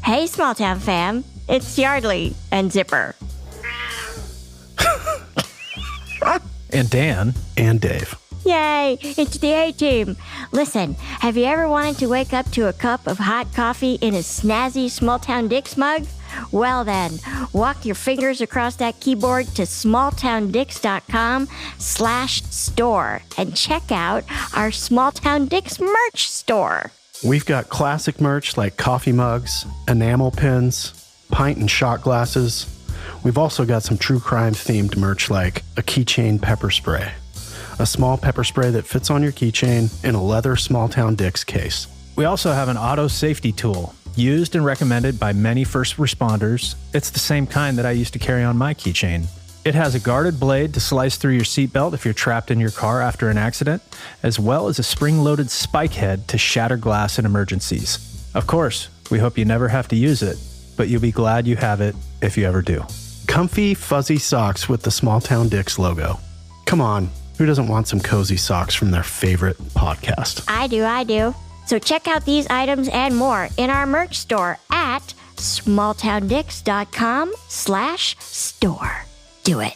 Hey, small town fam. It's Yardley and Zipper. And Dan. And Dave. Yay, it's the A-Team. Listen, have you ever wanted to wake up to a cup of hot coffee in a snazzy Small Town Dicks mug? Well then, walk your fingers across that keyboard to smalltowndicks.com/store and check out our Small Town Dicks merch store. We've got classic merch like coffee mugs, enamel pins, pint and shot glasses. We've also got some true crime themed merch like a keychain pepper spray. A small pepper spray that fits on your keychain in a leather Small Town Dicks case. We also have an auto safety tool, used and recommended by many first responders. It's the same kind that I used to carry on my keychain. It has a guarded blade to slice through your seatbelt if you're trapped in your car after an accident, as well as a spring-loaded spike head to shatter glass in emergencies. Of course, we hope you never have to use it, but you'll be glad you have it if you ever do. Comfy, fuzzy socks with the Small Town Dicks logo. Come on, who doesn't want some cozy socks from their favorite podcast? I do. So check out these items and more in our merch store at smalltowndicks.com/store. Do it.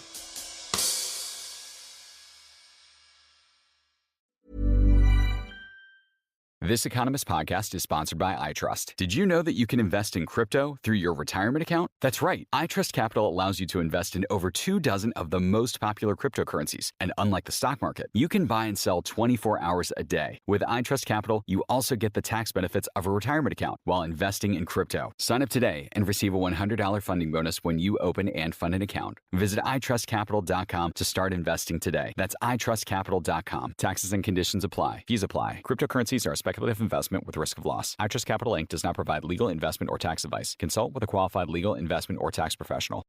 This Economist podcast is sponsored by iTrust. Did you know that you can invest in crypto through your retirement account? That's right. iTrust Capital allows you to invest in over 24 of the most popular cryptocurrencies. And unlike the stock market, you can buy and sell 24 hours a day. With iTrust Capital, you also get the tax benefits of a retirement account while investing in crypto. Sign up today and receive a $100 funding bonus when you open and fund an account. Visit itrustcapital.com to start investing today. That's itrustcapital.com. Taxes and conditions apply. Fees apply. Cryptocurrencies are a speculative investment with risk of loss. iTrust Capital Inc. does not provide legal investment or tax advice. Consult with a qualified legal investment or tax professional.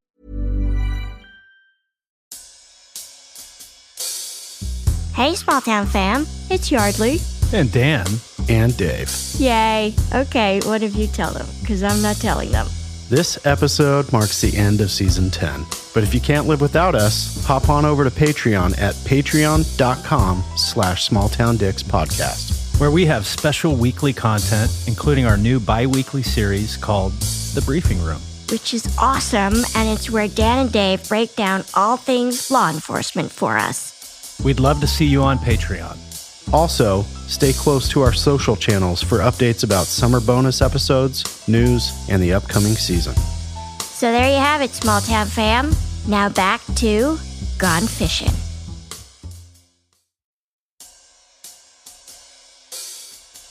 Hey, small town fam. It's Yardley. And Dan. And Dave. Yay. Okay, what if you tell them? Because I'm not telling them. This episode marks the end of season 10. But if you can't live without us, hop on over to Patreon at patreon.com/smalltowndickspodcast. Where we have special weekly content, including our new bi-weekly series called The Briefing Room. Which is awesome, and it's where Dan and Dave break down all things law enforcement for us. We'd love to see you on Patreon. Also, stay close to our social channels for updates about summer bonus episodes, news, and the upcoming season. So there you have it, small town fam. Now back to Gone Fishing.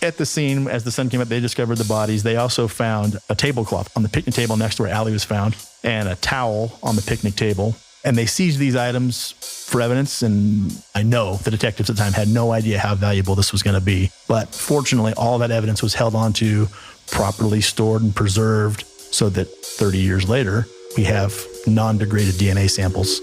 At the scene, as the sun came up, they discovered the bodies. They also found a tablecloth on the picnic table next to where Allie was found and a towel on the picnic table. And they seized these items for evidence. And I know the detectives at the time had no idea how valuable this was going to be. But fortunately, all that evidence was held onto, properly stored and preserved so that 30 years later, we have non-degraded DNA samples.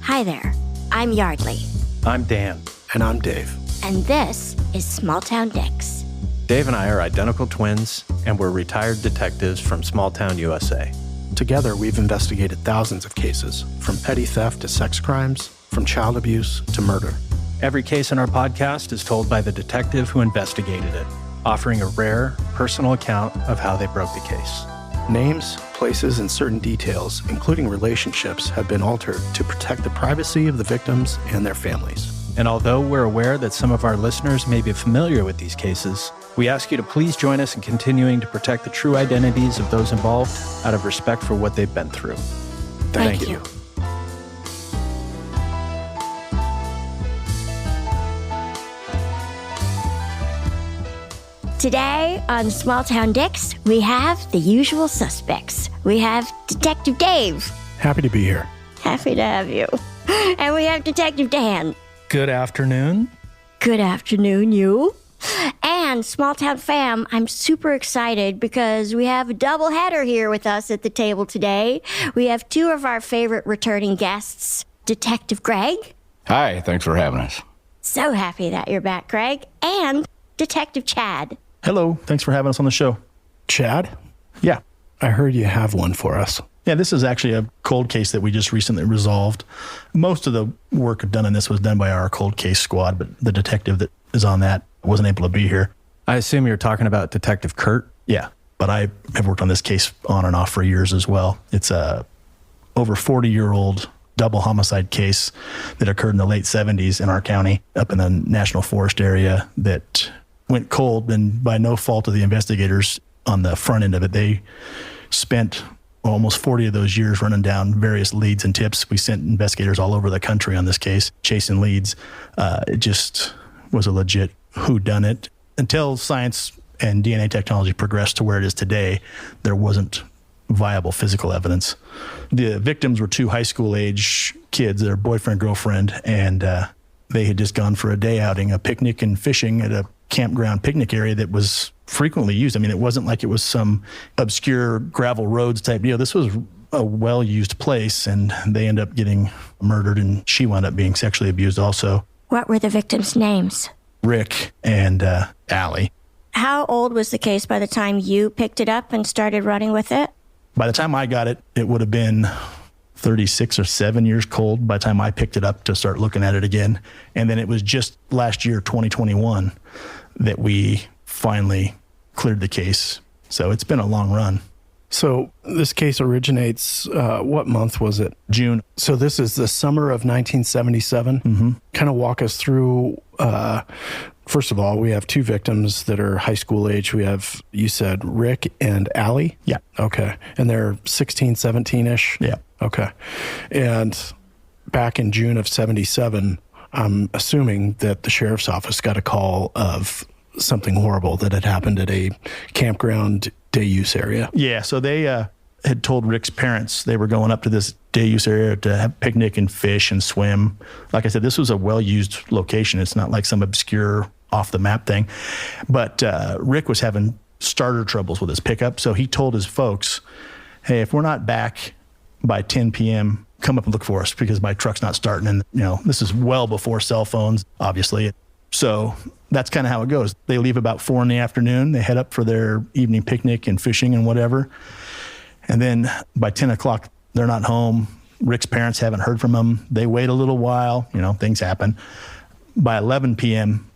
Hi there. I'm Yardley. I'm Dan. And I'm Dave. And this is Small Town Dicks. Dave and I are identical twins, and we're retired detectives from Small Town USA. Together, we've investigated thousands of cases, from petty theft to sex crimes, from child abuse to murder. Every case in our podcast is told by the detective who investigated it, offering a rare, personal account of how they broke the case. Names, places, and certain details, including relationships, have been altered to protect the privacy of the victims and their families. And although we're aware that some of our listeners may be familiar with these cases, we ask you to please join us in continuing to protect the true identities of those involved out of respect for what they've been through. Thank you. Today on Small Town Dicks, we have the usual suspects. We have Detective Dave. Happy to be here. Happy to have you. And we have Detective Dan. Good afternoon. Good afternoon, you. And Small Town Fam, I'm super excited because we have a double header here with us at the table today. We have two of our favorite returning guests, Detective Greg. Hi, thanks for having us. So happy that you're back, Greg. And Detective Chad. Hello, thanks for having us on the show. Chad? Yeah. I heard you have one for us. Yeah, this is actually a cold case that we just recently resolved. Most of the work done on this was done by our cold case squad, but the detective that is on that wasn't able to be here. I assume you're talking about Detective Kurt? Yeah, but I have worked on this case on and off for years as well. It's a over 40-year-old double homicide case that occurred in the late 70s in our county up in the National Forest area that went cold, and by no fault of the investigators on the front end of it. They spent almost 40 of those years running down various leads and tips. We sent investigators all over the country on this case, chasing leads. It just was a legit whodunit. Until science and DNA technology progressed to where it is today, there wasn't viable physical evidence. The victims were two high school age kids, their boyfriend, girlfriend, and they had just gone for a day outing, a picnic and fishing at a campground picnic area that was frequently used. I mean, it wasn't like it was some obscure gravel roads type deal. This was a well-used place, and they end up getting murdered, and she wound up being sexually abused also. What were the victims' names? Rick and Allie. How old was the case by the time you picked it up and started running with it? By the time I got it, it would have been 36 or 7 years cold by the time I picked it up to start looking at it again. And then it was just last year, 2021, that we finally cleared the case. So it's been a long run. So this case originates, what month was it? June. So this is the summer of 1977. Mm-hmm. Kind of walk us through, first of all, we have two victims that are high school age. We have, you said, Rick and Allie? Yeah. Okay. And they're 16, 17-ish? Yeah. Okay. And back in June of 77, I'm assuming that the sheriff's office got a call of something horrible that had happened at a campground day use area. Yeah, so they had told Rick's parents they were going up to this day use area to have picnic and fish and swim. Like I said, this was a well-used location. It's not like some obscure off-the-map thing. But Rick was having starter troubles with his pickup, so he told his folks, hey, if we're not back by 10 p.m., come up and look for us because my truck's not starting. And, you know, this is well before cell phones, obviously. So that's kind of how it goes. They leave about 4 p.m. They head up for their evening picnic and fishing and whatever. And then by 10 o'clock, they're not home. Rick's parents haven't heard from him. They wait a little while. You know, things happen. By 11 p.m.,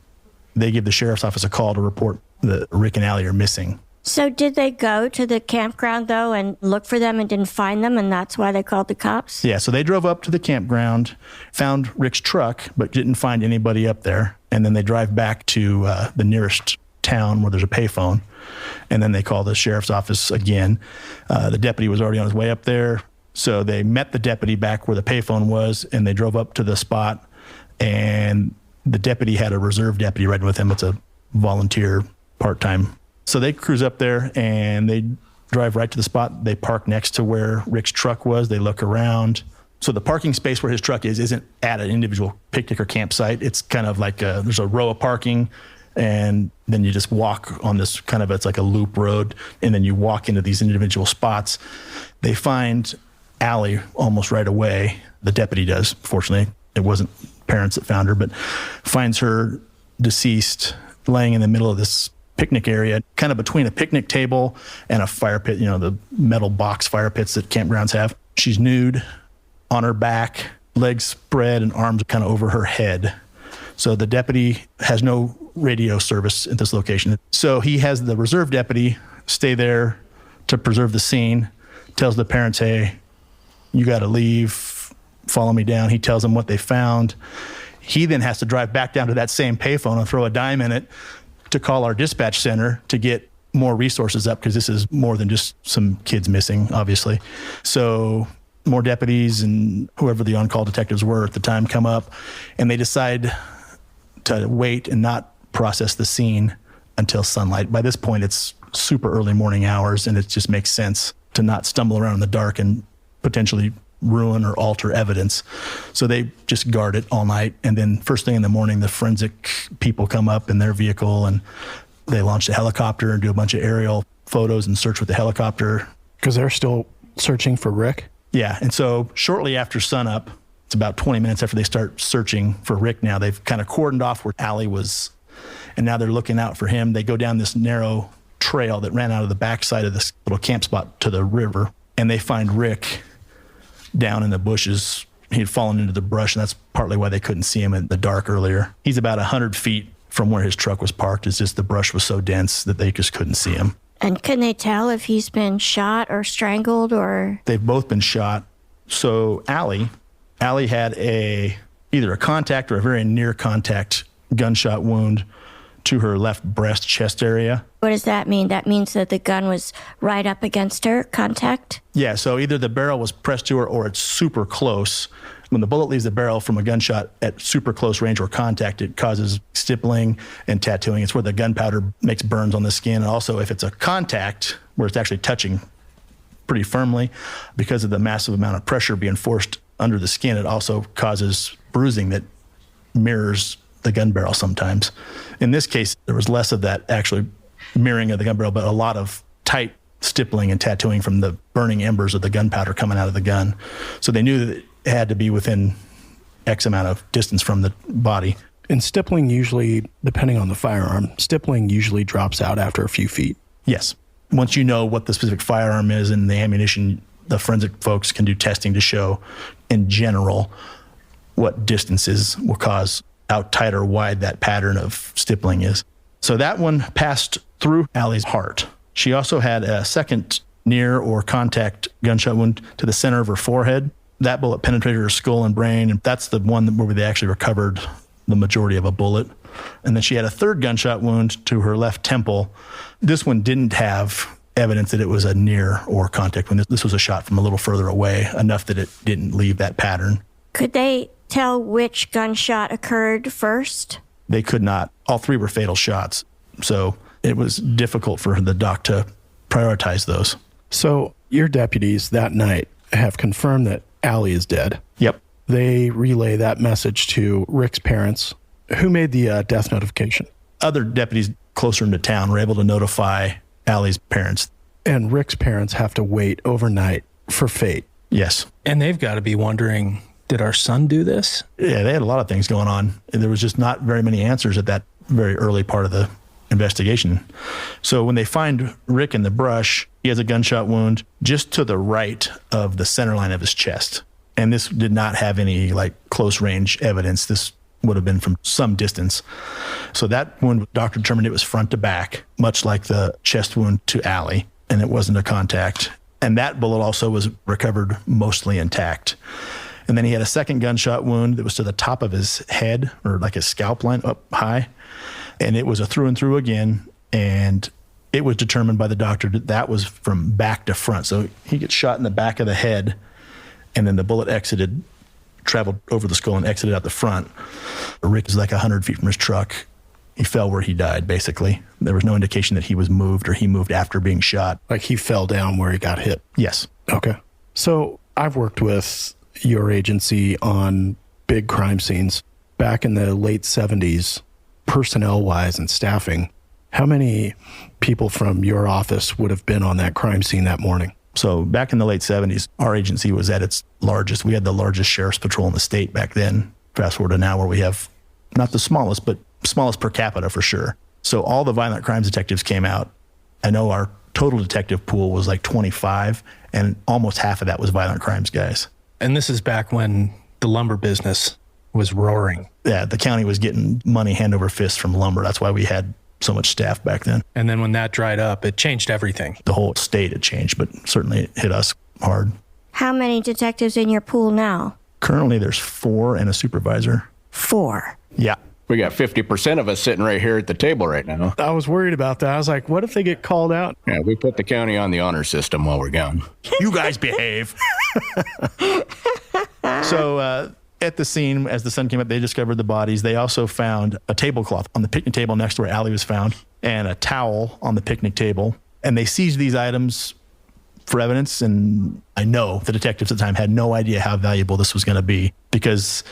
they give the sheriff's office a call to report that Rick and Allie are missing. So did they go to the campground, though, and look for them and didn't find them, and that's why they called the cops? Yeah, so they drove up to the campground, found Rick's truck, but didn't find anybody up there. And then they drive back to the nearest town where there's a payphone. And then they call the sheriff's office again. The deputy was already on his way up there. So they met the deputy back where the payphone was, and they drove up to the spot. And the deputy had a reserve deputy riding with him. It's a volunteer part-time. So they cruise up there, and they drive right to the spot. They park next to where Rick's truck was. They look around. So the parking space where his truck isn't at an individual picnic or campsite. It's kind of like there's a row of parking, and then you just walk on this kind of, it's like a loop road, and then you walk into these individual spots. They find Allie almost right away. The deputy does. Fortunately, it wasn't parents that found her, but finds her deceased laying in the middle of this picnic area, kind of between a picnic table and a fire pit, you know, the metal box fire pits that campgrounds have. She's nude, on her back, legs spread and arms kind of over her head. So the deputy has no radio service at this location. So he has the reserve deputy stay there to preserve the scene, tells the parents, hey, you got to leave, follow me down. He tells them what they found. He then has to drive back down to that same payphone and throw a dime in it to call our dispatch center to get more resources up, because this is more than just some kids missing, obviously. So more deputies and whoever the on-call detectives were at the time come up, and they decide to wait and not process the scene until sunlight. By this point, it's super early morning hours, and it just makes sense to not stumble around in the dark and potentially ruin or alter evidence. So they just guard it all night. And then first thing in the morning, the forensic people come up in their vehicle, and they launch the helicopter and do a bunch of aerial photos and search with the helicopter. Because they're still searching for Rick? Yeah. And so shortly after sunup, it's about 20 minutes after they start searching for Rick now, they've kind of cordoned off where Allie was, and now they're looking out for him. They go down this narrow trail that ran out of the backside of this little camp spot to the river, and they find Rick down in the bushes. He'd fallen into the brush, and that's partly why they couldn't see him in the dark earlier. He's about 100 feet from where his truck was parked. It's just the brush was so dense that they just couldn't see him. And can they tell if he's been shot or strangled or? They've both been shot. So Allie had either a contact or a very near contact gunshot wound to her left breast chest area. What does that mean? That means that the gun was right up against her, contact? Yeah, so either the barrel was pressed to her or it's super close. When the bullet leaves the barrel from a gunshot at super close range or contact, it causes stippling and tattooing. It's where the gunpowder makes burns on the skin. And also, if it's a contact where it's actually touching pretty firmly, because of the massive amount of pressure being forced under the skin, it also causes bruising that mirrors the gun barrel sometimes. In this case, there was less of that actually mirroring of the gun barrel, but a lot of tight stippling and tattooing from the burning embers of the gunpowder coming out of the gun. So they knew that it had to be within X amount of distance from the body. And stippling usually, depending on the firearm, stippling usually drops out after a few feet. Yes. Once you know what the specific firearm is and the ammunition, the forensic folks can do testing to show, in general, what distances will cause how tight or wide that pattern of stippling is. So that one passed through Allie's heart. She also had a second near or contact gunshot wound to the center of her forehead. That bullet penetrated her skull and brain, and that's the one where they actually recovered the majority of a bullet. And then she had a third gunshot wound to her left temple. This one didn't have evidence that it was a near or contact wound. This was a shot from a little further away, enough that it didn't leave that pattern. Could they tell which gunshot occurred first? They could not. All three were fatal shots. So it was difficult for the doc to prioritize those. So your deputies that night have confirmed that Allie is dead. Yep. They relay that message to Rick's parents. Who made the death notification? Other deputies closer into town were able to notify Allie's parents. And Rick's parents have to wait overnight for fate. Yes. And they've got to be wondering, did our son do this? Yeah, they had a lot of things going on. And there was just not very many answers at that very early part of the investigation. So when they find Rick in the brush, he has a gunshot wound just to the right of the center line of his chest. And this did not have any close range evidence. This would have been from some distance. So that wound, the doctor determined it was front to back, much like the chest wound to Allie, and it wasn't a contact. And that bullet also was recovered mostly intact. And then he had a second gunshot wound that was to the top of his head, or like his scalp line up high. And it was a through and through again. And it was determined by the doctor that that was from back to front. So he gets shot in the back of the head, and then the bullet traveled over the skull and exited out the front. Rick is 100 feet from his truck. He fell where he died, basically. There was no indication that he was moved or he moved after being shot. Like he fell down where he got hit? Yes. Okay. So I've worked with your agency on big crime scenes. Back in the late 70s, personnel-wise and staffing, how many people from your office would have been on that crime scene that morning? So back in the late 70s, our agency was at its largest. We had the largest sheriff's patrol in the state back then. Fast forward to now where we have not the smallest, but smallest per capita for sure. So all the violent crimes detectives came out. I know our total detective pool was 25, and almost half of that was violent crimes guys. And this is back when the lumber business was roaring. Yeah, the county was getting money hand over fist from lumber. That's why we had so much staff back then. And then when that dried up, it changed everything. The whole state had changed, but certainly it hit us hard. How many detectives in your pool now? Currently, there's 4 and a supervisor. 4. Yeah. We got 50% of us sitting right here at the table right now. I was worried about that. I was like, what if they get called out? Yeah, we put the county on the honor system while we're gone. You guys behave. So at the scene, as the sun came up, they discovered the bodies. They also found a tablecloth on the picnic table next to where Allie was found and a towel on the picnic table. And they seized these items for evidence. And I know the detectives at the time had no idea how valuable this was going to be, because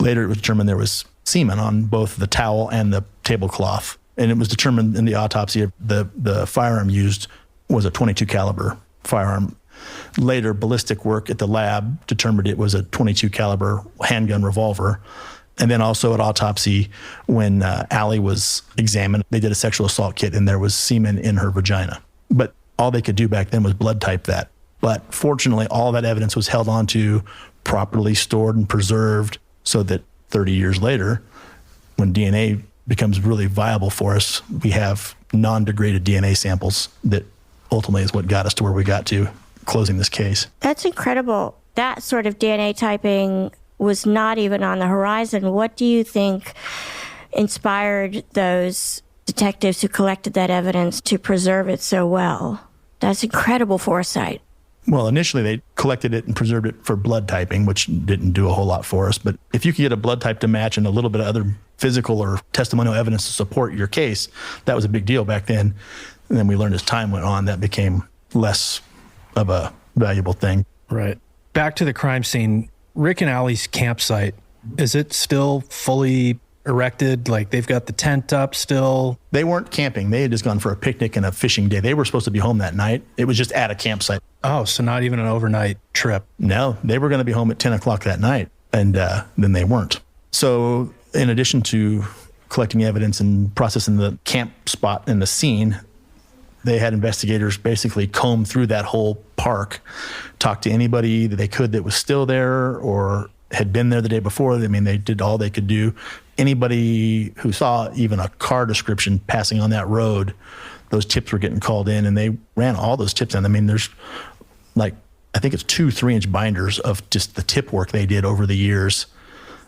later it was determined there was semen on both the towel and the tablecloth. And it was determined in the autopsy the firearm used was a .22 caliber firearm. Later, ballistic work at the lab determined it was a .22 caliber handgun revolver. And then also at autopsy, when Allie was examined, they did a sexual assault kit and there was semen in her vagina. But all they could do back then was blood type that. But fortunately, all that evidence was held onto, properly stored and preserved, so that 30 years later, when DNA becomes really viable for us, we have non-degraded DNA samples that ultimately is what got us to where we got to closing this case. That's incredible. That sort of DNA typing was not even on the horizon. What do you think inspired those detectives who collected that evidence to preserve it so well? That's incredible foresight. Well, initially they collected it and preserved it for blood typing, which didn't do a whole lot for us. But if you could get a blood type to match and a little bit of other physical or testimonial evidence to support your case, that was a big deal back then. And then we learned as time went on, that became less of a valuable thing. Right. Back to the crime scene, Rick and Allie's campsite, is it still fully erected? Like they've got the tent up still? They weren't camping. They had just gone for a picnic and a fishing day. They were supposed to be home that night. It was just at a campsite. Oh, so not even an overnight trip. No, they were going to be home at 10 o'clock that night, and then they weren't. So in addition to collecting evidence and processing the camp spot and the scene, they had investigators basically comb through that whole park, talk to anybody that they could that was still there or had been there the day before. I mean, they did all they could do. Anybody who saw even a car description passing on that road, those tips were getting called in, and they ran all those tips in. I mean, there's like, I think it's 2 3-inch binders of just the tip work they did over the years.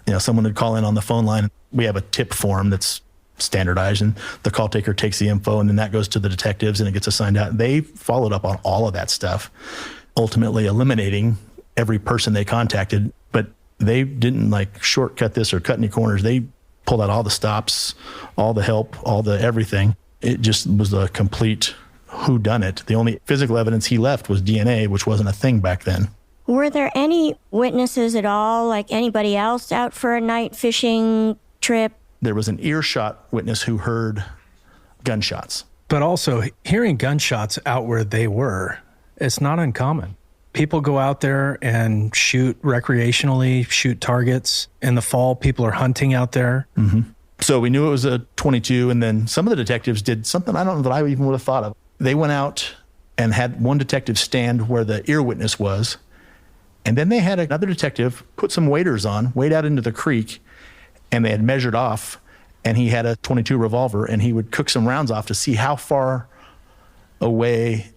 You know, someone would call in on the phone line. We have a tip form that's standardized, and the call taker takes the info, and then that goes to the detectives and it gets assigned out. They followed up on all of that stuff, ultimately eliminating every person they contacted, but they didn't like shortcut this or cut any corners. They pulled out all the stops, all the help, all the everything. It just was a complete whodunit. The only physical evidence he left was DNA, which wasn't a thing back then. Were there any witnesses at all, like anybody else out for a night fishing trip? There was an earshot witness who heard gunshots. But also, hearing gunshots out where they were, it's not uncommon. People go out there and shoot recreationally, shoot targets. In the fall, people are hunting out there. Mm-hmm. So we knew it was a 22, and then some of the detectives did something I don't know that I even would have thought of. They went out and had one detective stand where the ear witness was, and then they had another detective put some waders on, wade out into the creek, and they had measured off, and he had a 22 revolver, and he would cook some rounds off to see how far away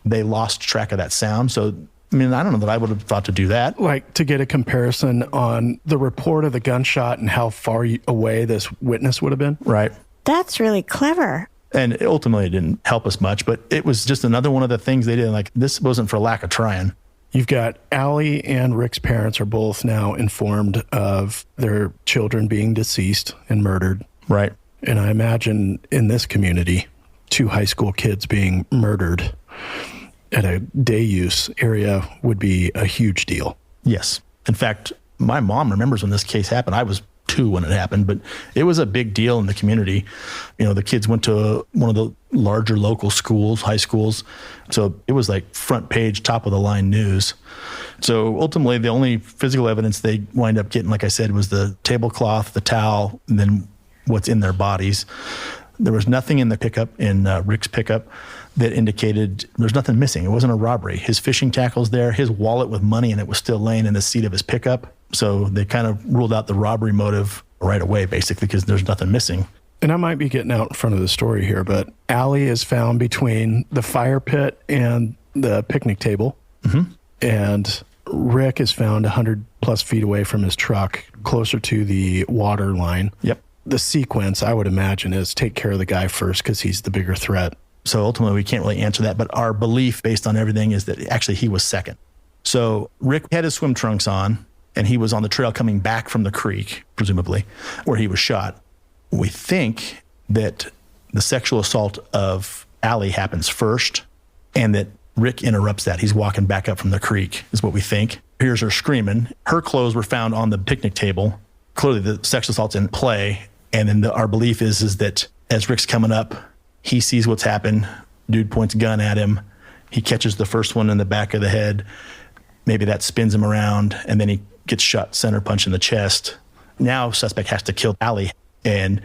they lost track of that sound. So, I mean, I don't know that I would have thought to do that. Like to get a comparison on the report of the gunshot and how far away this witness would have been? Right. That's really clever. And ultimately it didn't help us much, but it was just another one of the things they did. Like, this wasn't for lack of trying. You've got Allie and Rick's parents are both now informed of their children being deceased and murdered. Right. And I imagine in this community, 2 high school kids being murdered at a day use area would be a huge deal. Yes. In fact, my mom remembers when this case happened. I was 2 when it happened, but it was a big deal in the community. You know, the kids went to one of the larger local schools, high schools. So it was like front page, top of the line news. So ultimately, the only physical evidence they wind up getting, like I said, was the tablecloth, the towel, and then what's in their bodies. There was nothing in the pickup, in Rick's pickup, that indicated there's nothing missing. It wasn't a robbery. His fishing tackle's there, his wallet with money, and it was still laying in the seat of his pickup. So they kind of ruled out the robbery motive right away, basically, because there's nothing missing. And I might be getting out in front of the story here, but Allie is found between the fire pit and the picnic table. Mm-hmm. And Rick is found 100 plus feet away from his truck, closer to the water line. Yep. The sequence, I would imagine, is take care of the guy first because he's the bigger threat. So ultimately, we can't really answer that. But our belief, based on everything, is that actually he was second. So Rick had his swim trunks on, and he was on the trail coming back from the creek, presumably, where he was shot. We think that the sexual assault of Allie happens first, and that Rick interrupts that. He's walking back up from the creek, is what we think. Here's her screaming. Her clothes were found on the picnic table. Clearly, the sexual assault's in play. And then our belief is that as Rick's coming up, he sees what's happened. Dude points a gun at him. He catches the first one in the back of the head. Maybe that spins him around, and then he gets shot center punch in the chest. Now, suspect has to kill Allie. And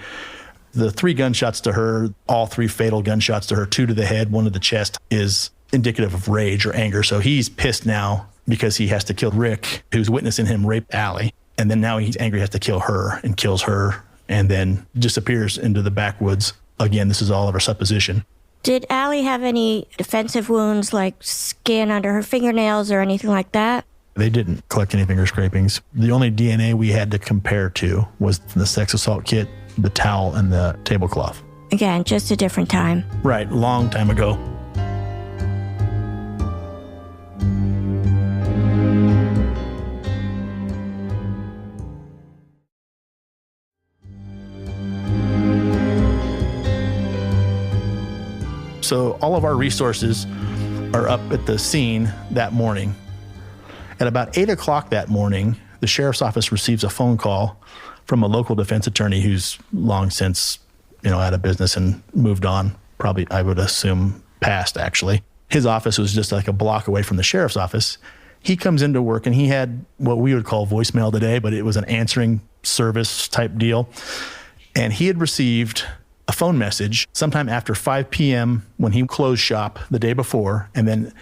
the 3 gunshots to her, all 3 fatal gunshots to her, 2 to the head, 1 to the chest, is indicative of rage or anger. So he's pissed now because he has to kill Rick, who's witnessing him rape Allie. And then now he's angry, has to kill her, and kills her and then disappears into the backwoods. Again, this is all of our supposition. Did Allie have any defensive wounds like skin under her fingernails or anything like that? They didn't collect any finger scrapings. The only DNA we had to compare to was the sex assault kit, the towel, and the tablecloth. Again, just a different time. Right, long time ago. So all of our resources are up at the scene that morning. At about 8 o'clock that morning, the sheriff's office receives a phone call from a local defense attorney who's long since, out of business and moved on. Probably, I would assume, passed, actually. His office was just like a block away from the sheriff's office. He comes into work and he had what we would call voicemail today, but it was an answering service type deal. And he had received a phone message sometime after 5 p.m. when he closed shop the day before, and then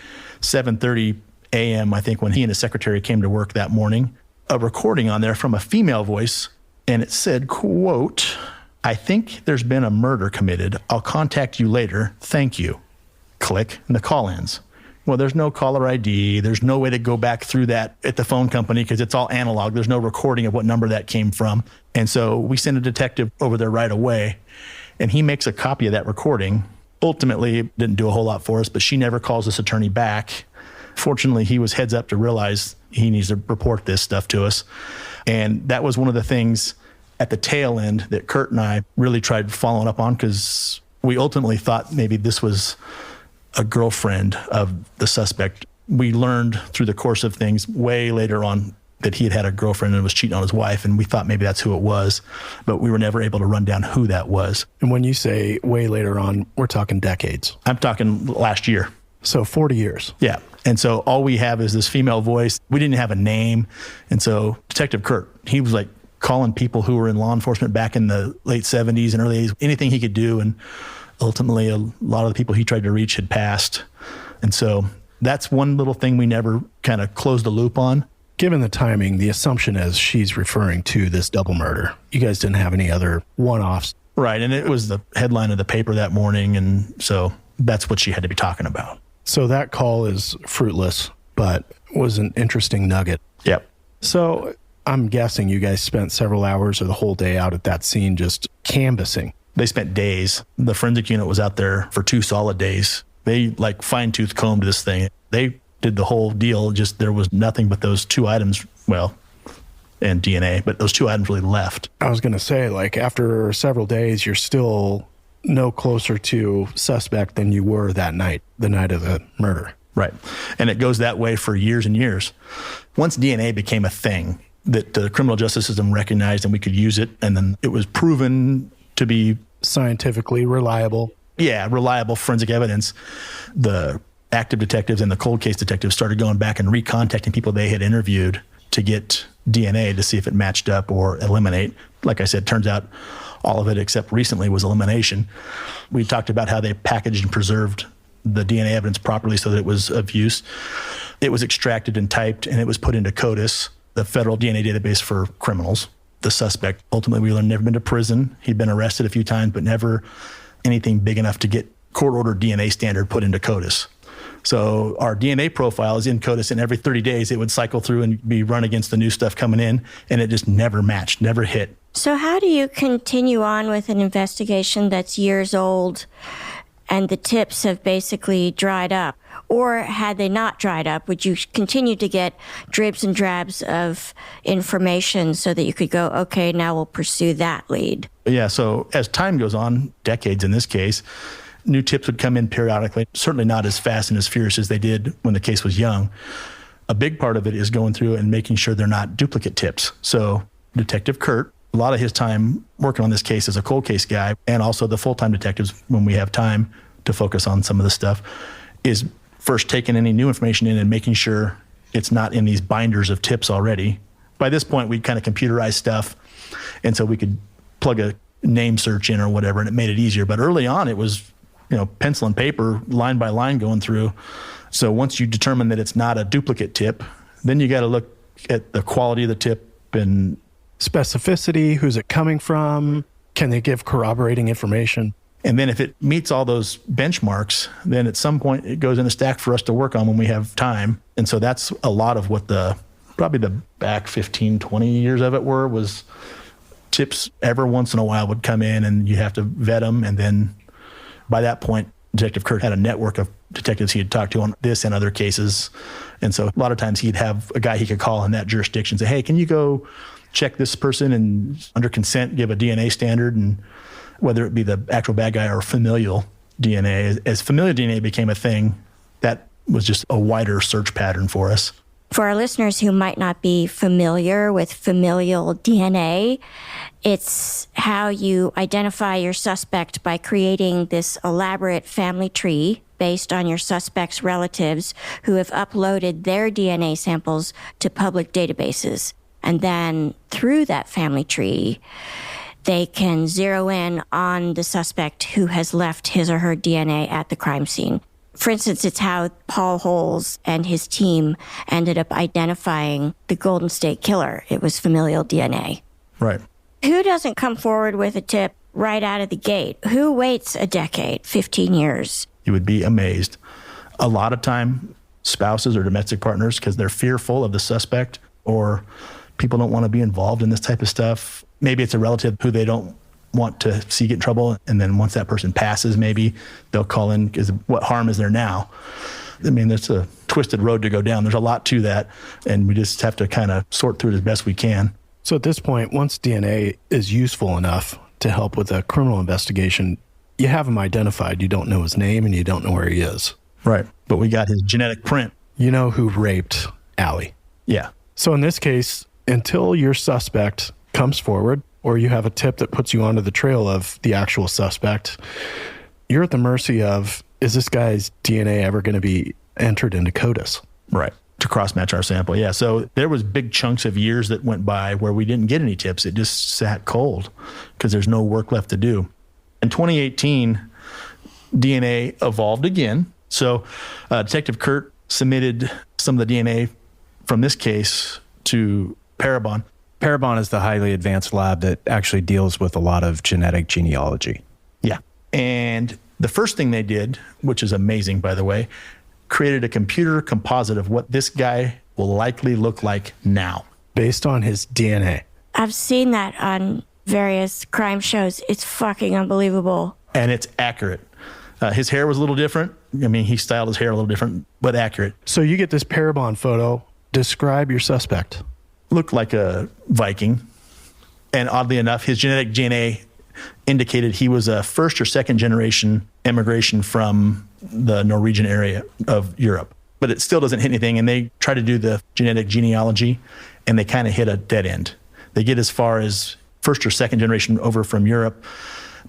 7:30 a.m., I think, when he and his secretary came to work that morning, a recording on there from a female voice, and it said, quote, "I think there's been a murder committed. I'll contact you later. Thank you." Click, and the call ends. Well, there's no caller ID. There's no way to go back through that at the phone company because it's all analog. There's no recording of what number that came from. And so we send a detective over there right away, and he makes a copy of that recording. Ultimately, it didn't do a whole lot for us, but she never calls this attorney back. Fortunately, he was heads up to realize he needs to report this stuff to us. And that was one of the things at the tail end that Kurt and I really tried following up on, because we ultimately thought maybe this was a girlfriend of the suspect. We learned through the course of things way later on that he had a girlfriend and was cheating on his wife, and we thought maybe that's who it was, but we were never able to run down who that was. And when you say way later on, we're talking decades. I'm talking last year. So 40 years. Yeah. And so all we have is this female voice. We didn't have a name. And so Detective Kurt, he was like calling people who were in law enforcement back in the late 70s and early 80s, anything he could do. And ultimately, a lot of the people he tried to reach had passed. And so that's one little thing we never kind of closed the loop on. Given the timing, the assumption is she's referring to this double murder. You guys didn't have any other one-offs. Right. And it was the headline of the paper that morning. And so that's what she had to be talking about. So that call is fruitless, but was an interesting nugget. Yep. So I'm guessing you guys spent several hours or the whole day out at that scene just canvassing. They spent days. The forensic unit was out there for 2 solid days. They like fine-tooth combed this thing. They did the whole deal. Just there was nothing but those 2 items, and DNA, but those 2 items really left. I was going to say, like, after several days, you're still no closer to suspect than you were that night, the night of the murder. Right. And it goes that way for years and years. Once DNA became a thing that the criminal justice system recognized and we could use it, and then it was proven to be scientifically reliable. Yeah, reliable forensic evidence. The active detectives and the cold case detectives started going back and recontacting people they had interviewed to get DNA to see if it matched up or eliminate. Like I said, turns out all of it except recently was elimination. We talked about how they packaged and preserved the DNA evidence properly so that it was of use. It was extracted and typed, and it was put into CODIS, the federal DNA database for criminals. The suspect, ultimately, we learned, never been to prison. He'd been arrested a few times, but never anything big enough to get court-ordered DNA standard put into CODIS. So our DNA profile is in CODIS, and every 30 days it would cycle through and be run against the new stuff coming in, and it just never matched, never hit. So how do you continue on with an investigation that's years old and the tips have basically dried up? Or had they not dried up, would you continue to get dribs and drabs of information so that you could go, okay, now we'll pursue that lead? Yeah, so as time goes on, decades in this case, new tips would come in periodically, certainly not as fast and as furious as they did when the case was young. A big part of it is going through and making sure they're not duplicate tips. So Detective Kurt, a lot of his time working on this case as a cold case guy, and also the full-time detectives, when we have time to focus on some of the stuff, is first taking any new information in and making sure it's not in these binders of tips already. By this point, we'd kind of computerized stuff, and so we could plug a name search in or whatever, and it made it easier. But early on, it was, pencil and paper, line by line going through. So once you determine that it's not a duplicate tip, then you got to look at the quality of the tip and Specificity, who's it coming from? Can they give corroborating information? And then if it meets all those benchmarks, then at some point it goes in a stack for us to work on when we have time. And so that's a lot of what probably the back 15, 20 years of it was tips every once in a while would come in and you have to vet them. And then by that point, Detective Kurt had a network of detectives he had talked to on this and other cases. And so a lot of times he'd have a guy he could call in that jurisdiction, say, hey, can you go check this person and under consent give a DNA standard, and whether it be the actual bad guy or familial DNA. As familial DNA became a thing, that was just a wider search pattern for us. For our listeners who might not be familiar with familial DNA, it's how you identify your suspect by creating this elaborate family tree based on your suspect's relatives who have uploaded their DNA samples to public databases. And then through that family tree, they can zero in on the suspect who has left his or her DNA at the crime scene. For instance, it's how Paul Holes and his team ended up identifying the Golden State Killer. It was familial DNA. Right. Who doesn't come forward with a tip right out of the gate? Who waits a decade, 15 years? You would be amazed. A lot of time, spouses or domestic partners, because they're fearful of the suspect, or people don't want to be involved in this type of stuff. Maybe it's a relative who they don't want to see get in trouble. And then once that person passes, maybe they'll call in because what harm is there now? I mean, that's a twisted road to go down. There's a lot to that. And we just have to kind of sort through it as best we can. So at this point, once DNA is useful enough to help with a criminal investigation, you have him identified. You don't know his name and you don't know where he is. Right. But we got his genetic print. You know who raped Allie. Yeah. So in this case, until your suspect comes forward or you have a tip that puts you onto the trail of the actual suspect, you're at the mercy of, is this guy's DNA ever going to be entered into CODIS? Right. To cross-match our sample. Yeah. So there was big chunks of years that went by where we didn't get any tips. It just sat cold because there's no work left to do. In 2018, DNA evolved again. So Detective Kurt submitted some of the DNA from this case to Parabon. Parabon is the highly advanced lab that actually deals with a lot of genetic genealogy. Yeah. And the first thing they did, which is amazing, by the way, created a computer composite of what this guy will likely look like now. Based on his DNA. I've seen that on various crime shows. It's fucking unbelievable. And it's accurate. His hair was a little different. I mean, he styled his hair a little different, but accurate. So you get this Parabon photo. Describe your suspect. Looked like a Viking. And oddly enough, his genetic DNA indicated he was a first or second generation immigration from the Norwegian area of Europe. But it still doesn't hit anything. And they try to do the genetic genealogy, and they kind of hit a dead end. They get as far as first or second generation over from Europe,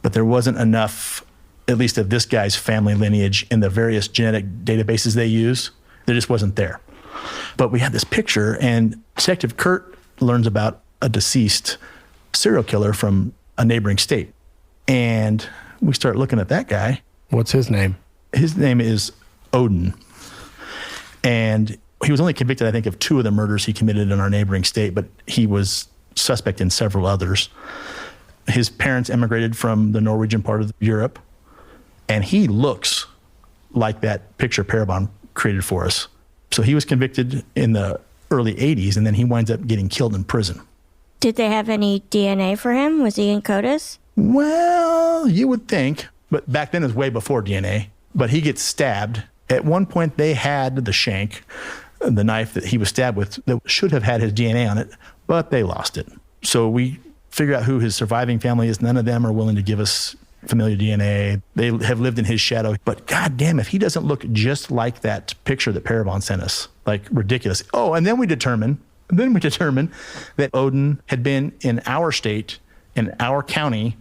but there wasn't enough, at least of this guy's family lineage in the various genetic databases they use. There just wasn't there. But we had this picture, and Detective Kurt learns about a deceased serial killer from a neighboring state. And we start looking at that guy. What's his name? His name is Odin. And he was only convicted, I think, of 2 of the murders he committed in our neighboring state, but he was suspect in several others. His parents immigrated from the Norwegian part of Europe, and he looks like that picture Parabon created for us. So he was convicted in the early 80s, and then he winds up getting killed in prison. Did they have any DNA for him? Was he in CODIS? Well, you would think, but back then it was way before DNA. But he gets stabbed. At one point, they had the shank, the knife that he was stabbed with, that should have had his DNA on it, but they lost it. So we figure out who his surviving family is. None of them are willing to give us familiar DNA. They have lived in his shadow. But goddamn, if he doesn't look just like that picture that Parabon sent us, like ridiculous. Oh, and then we determined that Odin had been in our state, in our county,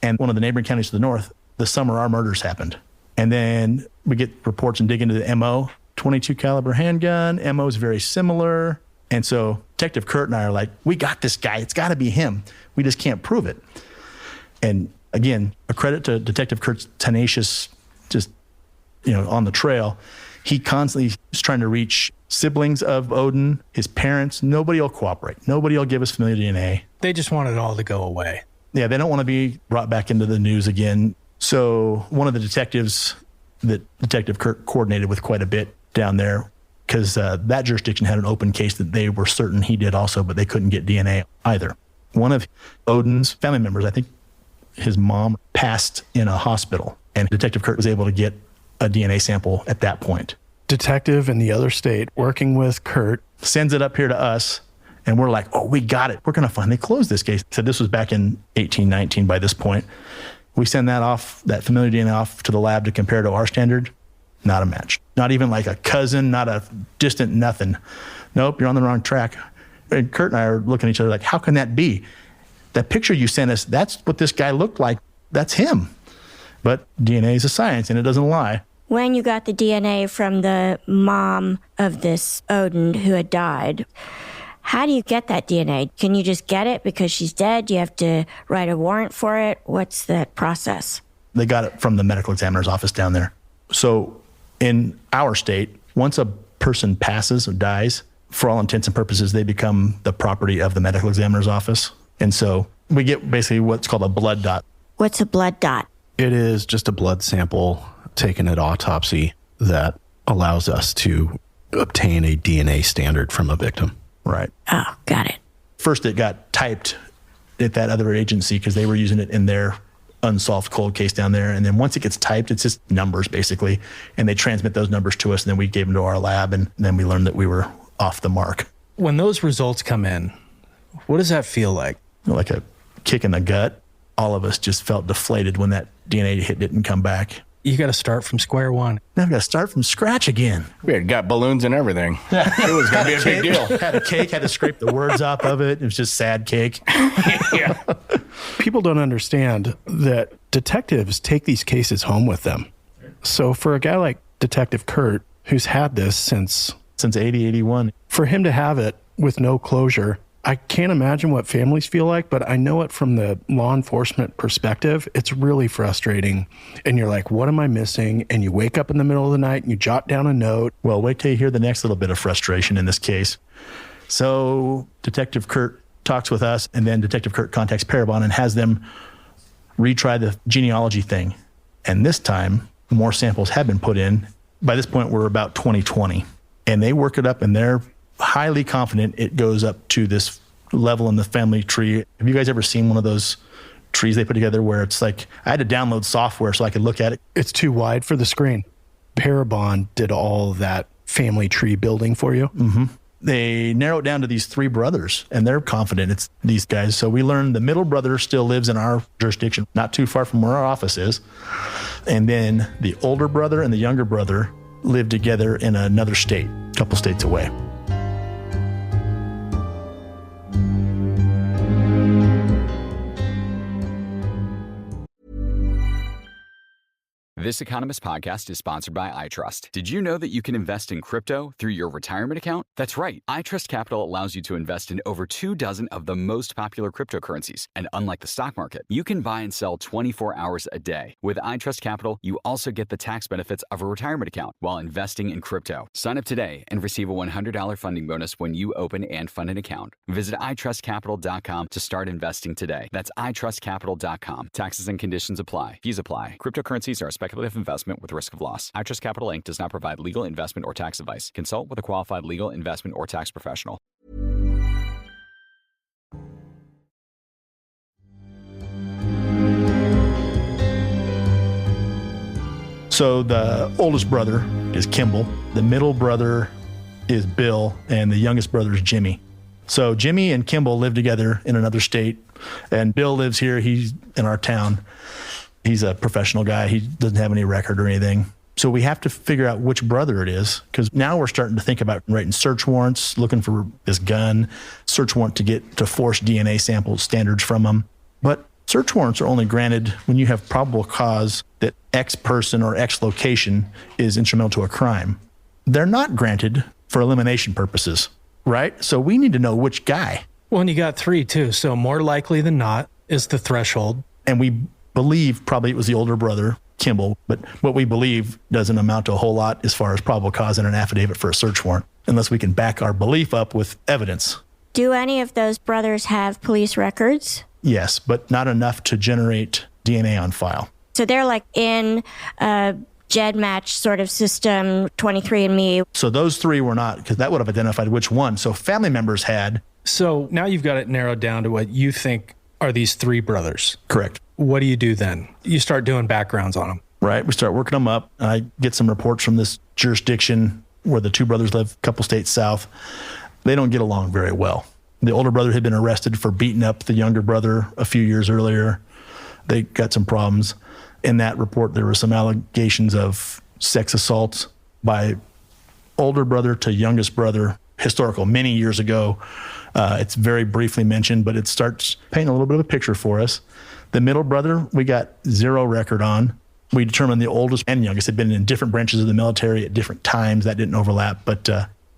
and one of the neighboring counties to the north, the summer our murders happened. And then we get reports and dig into the MO, 22 caliber handgun. MO is very similar. And so Detective Kurt and I are like, we got this guy. It's got to be him. We just can't prove it. And again, a credit to Detective Kurt's tenacious, just, on the trail. He constantly is trying to reach siblings of Odin, his parents. Nobody will cooperate. Nobody will give us familiar DNA. They just want it all to go away. Yeah, they don't want to be brought back into the news again. So one of the detectives that Detective Kirk coordinated with quite a bit down there, because that jurisdiction had an open case that they were certain he did also, but they couldn't get DNA either. One of Odin's family members, I think his mom, passed in a hospital, and Detective Kirk was able to get a DNA sample at that point. Detective in the other state working with Kurt Sends it up here to us, and we're like, oh, we got it. We're going to finally close this case. So this was back in 1819 by this point. We send that off, that familiar DNA off to the lab to compare to our standard. Not a match. Not even like a cousin, not a distant nothing. Nope, you're on the wrong track. And Kurt and I are looking at each other like, how can that be? That picture you sent us, that's what this guy looked like. That's him. But DNA is a science, and it doesn't lie. When you got the DNA from the mom of this Odin who had died, how do you get that DNA? Can you just get it because she's dead? Do you have to write a warrant for it? What's the process? They got it from the medical examiner's office down there. So in our state, once a person passes or dies, for all intents and purposes, they become the property of the medical examiner's office. And so we get basically what's called a blood dot. What's a blood dot? It is just a blood sample taken at autopsy that allows us to obtain a DNA standard from a victim. Right. Oh, got it. First, it got typed at that other agency because they were using it in their unsolved cold case down there. And then once it gets typed, it's just numbers basically. And they transmit those numbers to us, and then we gave them to our lab, and then we learned that we were off the mark. When those results come in, what does that feel like? Like a kick in the gut. All of us just felt deflated when that DNA hit didn't come back. You got to start from square one. Now I've got to start from scratch again. We had got balloons and everything. It was going to be a big deal. Had a cake, had to scrape the words off of it. It was just sad cake. Yeah. People don't understand that detectives take these cases home with them. So for a guy like Detective Kurt, who's had this since 80, 81. For him to have it with no closure, I can't imagine what families feel like, but I know it from the law enforcement perspective. It's really frustrating. And you're like, what am I missing? And you wake up in the middle of the night and you jot down a note. Well, wait till you hear the next little bit of frustration in this case. So Detective Kurt talks with us, and then Detective Kurt contacts Parabon and has them retry the genealogy thing. And this time, more samples have been put in. By this point, we're about 2020. And they work it up, and they're highly confident it goes up to this level in the family tree. Have you guys ever seen one of those trees they put together where it's like, I had to download software so I could look at it? It's too wide for the screen. Parabon did all of that family tree building for you. Mm-hmm. They narrow it down to these three brothers, and they're confident it's these guys. So we learned the middle brother still lives in our jurisdiction, not too far from where our office is. And then the older brother and the younger brother live together in another state, a couple states away. This Economist podcast is sponsored by iTrust. Did you know that you can invest in crypto through your retirement account? That's right. iTrust Capital allows you to invest in over 24 of the most popular cryptocurrencies. And unlike the stock market, you can buy and sell 24 hours a day. With iTrust Capital, you also get the tax benefits of a retirement account while investing in crypto. Sign up today and receive a $100 funding bonus when you open and fund an account. Visit itrustcapital.com to start investing today. That's itrustcapital.com. Taxes and conditions apply. Fees apply. Cryptocurrencies are a speculative investment with risk of loss. iTrust Capital Inc. does not provide legal investment or tax advice. Consult with a qualified legal investment or tax professional. So the oldest brother is Kimball, the middle brother is Bill, and the youngest brother is Jimmy. So Jimmy and Kimball live together in another state, and Bill lives here. He's in our town. He's a professional guy. He doesn't have any record or anything. So we have to figure out which brother it is, because now we're starting to think about writing search warrants, looking for this gun, search warrant to force DNA sample standards from them. But search warrants are only granted when you have probable cause that X person or X location is instrumental to a crime. They're not granted for elimination purposes, right? So we need to know which guy. Well, and you got three too. So more likely than not is the threshold. And we believe probably it was the older brother. Kimball. But what we believe doesn't amount to a whole lot as far as probable cause in an affidavit for a search warrant, unless we can back our belief up with evidence. Do any of those brothers have police records? Yes, but not enough to generate DNA on file. So they're like in a GEDmatch sort of system, 23andMe. So those three were not, because that would have identified which one. So family members had. So now you've got it narrowed down to what you think are these three brothers. Correct. What do you do then? You start doing backgrounds on them. Right. We start working them up. I get some reports from this jurisdiction where the two brothers live a couple states south. They don't get along very well. The older brother had been arrested for beating up the younger brother a few years earlier. They got some problems. In that report, there were some allegations of sex assaults by older brother to youngest brother, historical, many years ago. It's very briefly mentioned, but it starts painting a little bit of a picture for us. The middle brother, we got zero record on. We determined the oldest and youngest had been in different branches of the military at different times. That didn't overlap, but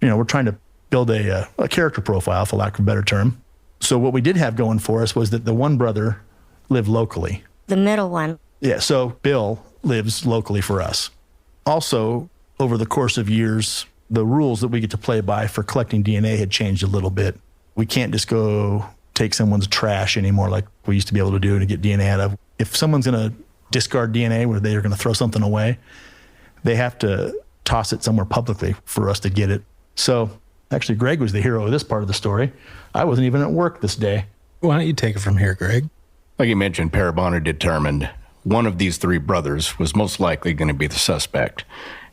we're trying to build a character profile, for lack of a better term. So what we did have going for us was that the one brother lived locally. The middle one. Yeah, so Bill lives locally for us. Also, over the course of years, the rules that we get to play by for collecting DNA had changed a little bit. We can't just go take someone's trash anymore like we used to be able to do to get DNA out of. If someone's going to discard DNA where they are going to throw something away, they have to toss it somewhere publicly for us to get it. So actually, Greg was the hero of this part of the story. I wasn't even at work this day. Why don't you take it from here, Greg? Like you mentioned, Parabonner determined one of these three brothers was most likely going to be the suspect.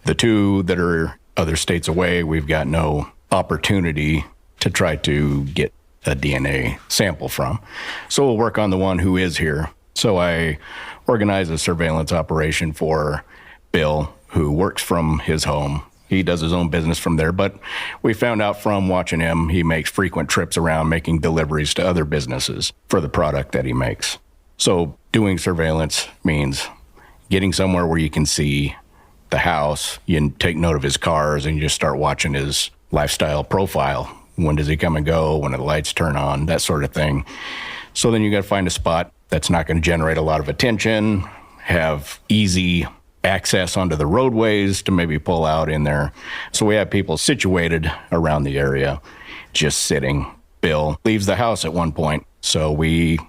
The two that are other states away, we've got no opportunity to try to get a DNA sample from. So we'll work on the one who is here. So I organize a surveillance operation for Bill, who works from his home. He does his own business from there, but we found out from watching him, he makes frequent trips around making deliveries to other businesses for the product that he makes. So doing surveillance means getting somewhere where you can see the house, you take note of his cars, and you just start watching his lifestyle profile. When does he come and go? When do the lights turn on? That sort of thing. So then you got to find a spot that's not going to generate a lot of attention, have easy access onto the roadways to maybe pull out in there. So we have people situated around the area, just sitting. Bill leaves the house at one point, so we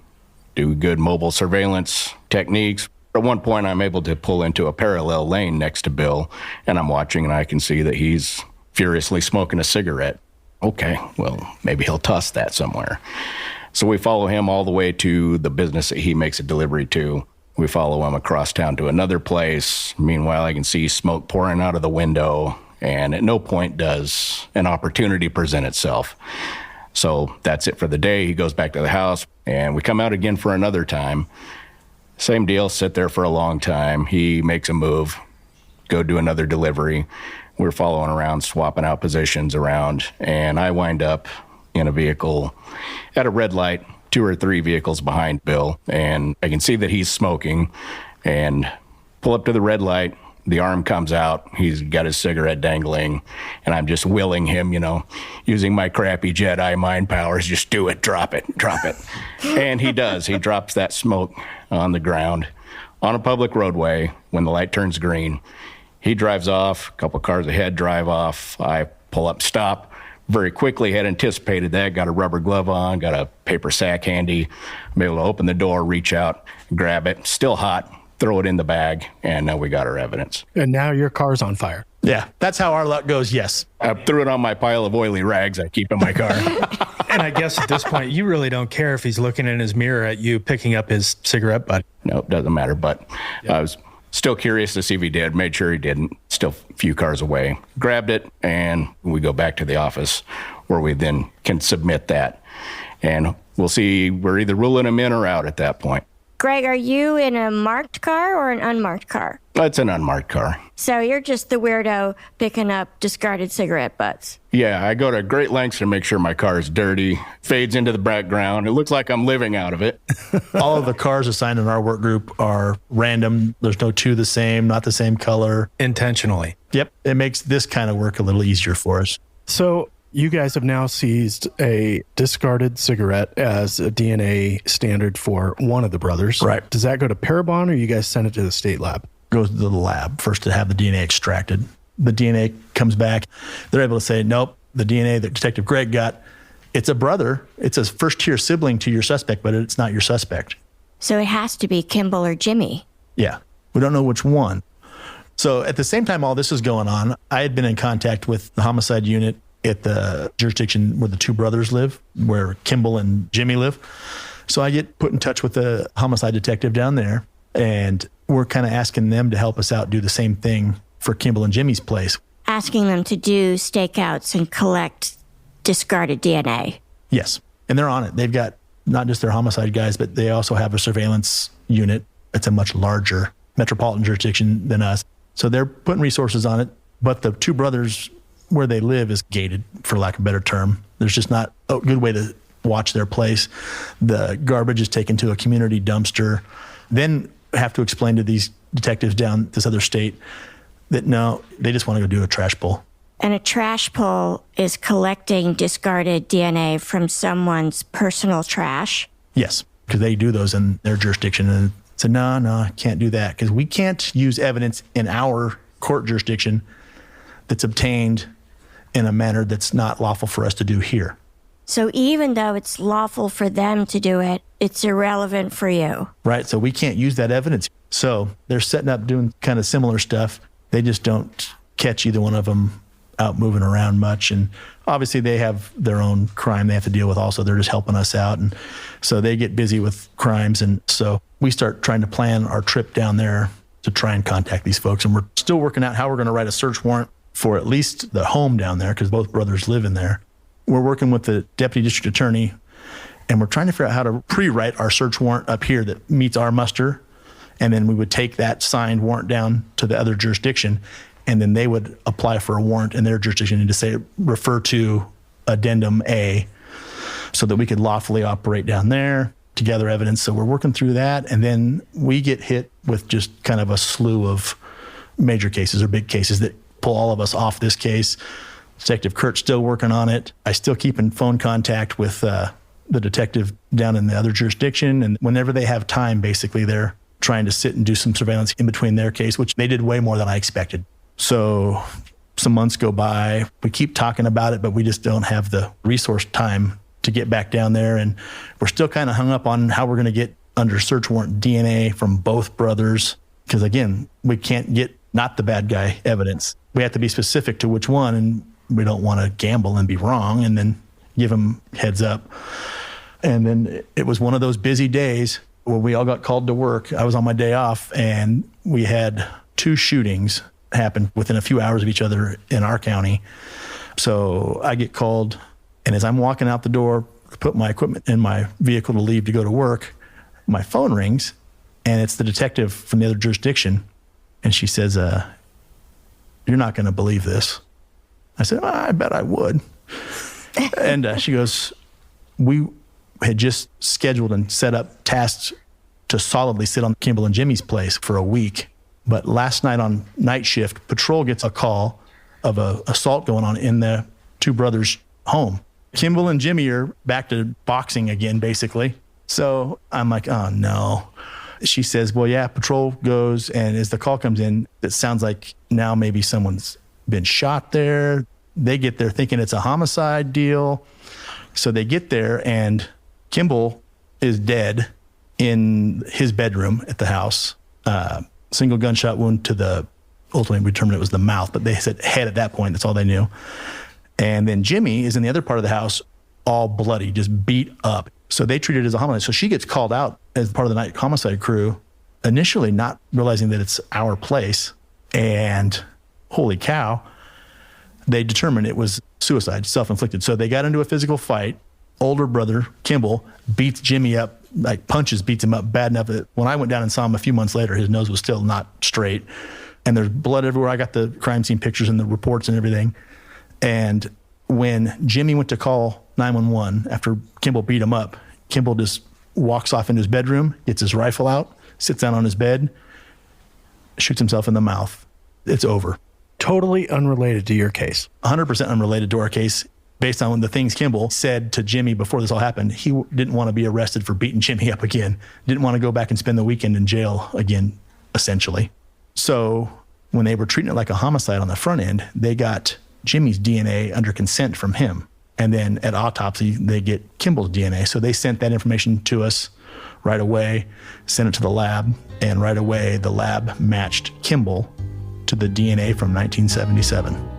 do good mobile surveillance techniques. At one point, I'm able to pull into a parallel lane next to Bill, and I'm watching, and I can see that he's furiously smoking a cigarette. Okay, well, maybe he'll toss that somewhere. So we follow him all the way to the business that he makes a delivery to. We follow him across town to another place. Meanwhile, I can see smoke pouring out of the window, and at no point does an opportunity present itself. So that's it for the day. He goes back to the house, and we come out again for another time. Same deal, sit there for a long time. He makes a move, go do another delivery. We're following around, swapping out positions around, and I wind up in a vehicle at a red light, 2 or 3 vehicles behind Bill, and I can see that he's smoking, and pull up to the red light. The arm comes out. He's got his cigarette dangling, and I'm just willing him, using my crappy Jedi mind powers, just do it, drop it. And he does. He drops that smoke on the ground on a public roadway when the light turns green. He drives off. A couple cars ahead drive off. I pull up, stop. Very quickly had anticipated that, got a rubber glove on, got a paper sack handy. I'm able to open the door, reach out, grab it, still hot, throw it in the bag, and now we got our evidence. And now your car's on fire. Yeah, that's how our luck goes, yes. I threw it on my pile of oily rags I keep in my car. And I guess at this point, you really don't care if he's looking in his mirror at you picking up his cigarette butt. No, it doesn't matter, but I was still curious to see if he did, made sure he didn't. Still a few cars away. Grabbed it, and we go back to the office where we then can submit that. And we'll see, we're either ruling him in or out at that point. Greg, are you in a marked car or an unmarked car? It's an unmarked car. So you're just the weirdo picking up discarded cigarette butts. Yeah, I go to great lengths to make sure my car is dirty, fades into the background. It looks like I'm living out of it. All of the cars assigned in our work group are random. There's no two the same, not the same color. Intentionally. Yep, it makes this kind of work a little easier for us. So you guys have now seized a discarded cigarette as a DNA standard for one of the brothers. Right. Does that go to Parabon, or you guys send it to the state lab? goes to the lab first to have the DNA extracted. The DNA comes back. They're able to say, nope, the DNA that Detective Greg got, it's a brother. It's a first-tier sibling to your suspect, but it's not your suspect. So it has to be Kimball or Jimmy. Yeah. We don't know which one. So at the same time all this is going on, I had been in contact with the homicide unit at the jurisdiction where the two brothers live, where Kimball and Jimmy live. So I get put in touch with the homicide detective down there, and we're kind of asking them to help us out do the same thing for Kimball and Jimmy's place. Asking them to do stakeouts and collect discarded DNA. Yes. And they're on it. They've got not just their homicide guys, but they also have a surveillance unit. It's a much larger metropolitan jurisdiction than us. So they're putting resources on it. But the two brothers, where they live, is gated, for lack of a better term. There's just not a good way to watch their place. The garbage is taken to a community dumpster. Then have to explain to these detectives down this other state that no, they just want to go do a trash pull. And a trash pull is collecting discarded DNA from someone's personal trash? Yes, because they do those in their jurisdiction. And so no, can't do that, because we can't use evidence in our court jurisdiction that's obtained in a manner that's not lawful for us to do here. So even though it's lawful for them to do it, it's irrelevant for you. Right, so we can't use that evidence. So they're setting up doing kind of similar stuff. They just don't catch either one of them out moving around much. And obviously they have their own crime they have to deal with also. They're just helping us out. And so they get busy with crimes. And so we start trying to plan our trip down there to try and contact these folks. And we're still working out how we're going to write a search warrant for at least the home down there, because both brothers live in there. We're working with the deputy district attorney, and we're trying to figure out how to pre-write our search warrant up here that meets our muster. And then we would take that signed warrant down to the other jurisdiction, and then they would apply for a warrant in their jurisdiction and to say, refer to addendum A, so that we could lawfully operate down there to gather evidence. So we're working through that. And then we get hit with just kind of a slew of major cases or big cases that pull all of us off this case. Detective Kurt's still working on it. I still keep in phone contact with the detective down in the other jurisdiction. And whenever they have time, basically, they're trying to sit and do some surveillance in between their case, which they did way more than I expected. So some months go by. We keep talking about it, but we just don't have the resource time to get back down there. And we're still kind of hung up on how we're going to get under search warrant DNA from both brothers. Because again, we can't get not the bad guy evidence. We have to be specific to which one, and we don't want to gamble and be wrong and then give them heads up. And then it was one of those busy days where we all got called to work. I was on my day off, and we had 2 shootings happen within a few hours of each other in our county. So I get called, and as I'm walking out the door to put my equipment in my vehicle to leave to go to work, my phone rings, and it's the detective from the other jurisdiction. And she says, you're not going to believe this. I said, I bet I would. And she goes, we had just scheduled and set up tasks to solidly sit on Kimball and Jimmy's place for a week. But last night on night shift, patrol gets a call of an assault going on in the 2 brothers' home. Kimball and Jimmy are back to boxing again, basically. So I'm like, oh, no. She says, well, yeah, patrol goes, and as the call comes in, it sounds like now maybe someone's been shot there. They get there thinking it's a homicide deal. So they get there, and Kimball is dead in his bedroom at the house. Single gunshot wound to the, ultimately we determined it was the mouth, but they said head at that point. That's all they knew. And then Jimmy is in the other part of the house, all bloody, just beat up. So they treat it as a homicide. So she gets called out as part of the night homicide crew, initially not realizing that it's our place. And holy cow, they determined it was suicide, self-inflicted. So they got into a physical fight. Older brother, Kimball, beats Jimmy up, like beats him up bad enough that when I went down and saw him a few months later, his nose was still not straight. And there's blood everywhere. I got the crime scene pictures and the reports and everything. And when Jimmy went to call 911 after Kimball beat him up, Kimball just walks off into his bedroom, gets his rifle out, sits down on his bed, shoots himself in the mouth. It's over. Totally unrelated to your case. 100% unrelated to our case. Based on the things Kimball said to Jimmy before this all happened, he didn't want to be arrested for beating Jimmy up again. Didn't want to go back and spend the weekend in jail again, essentially. So when they were treating it like a homicide on the front end, they got Jimmy's DNA under consent from him. And then at autopsy, they get Kimball's DNA. So they sent that information to us right away, sent it to the lab, and right away the lab matched Kimball to the DNA from 1977.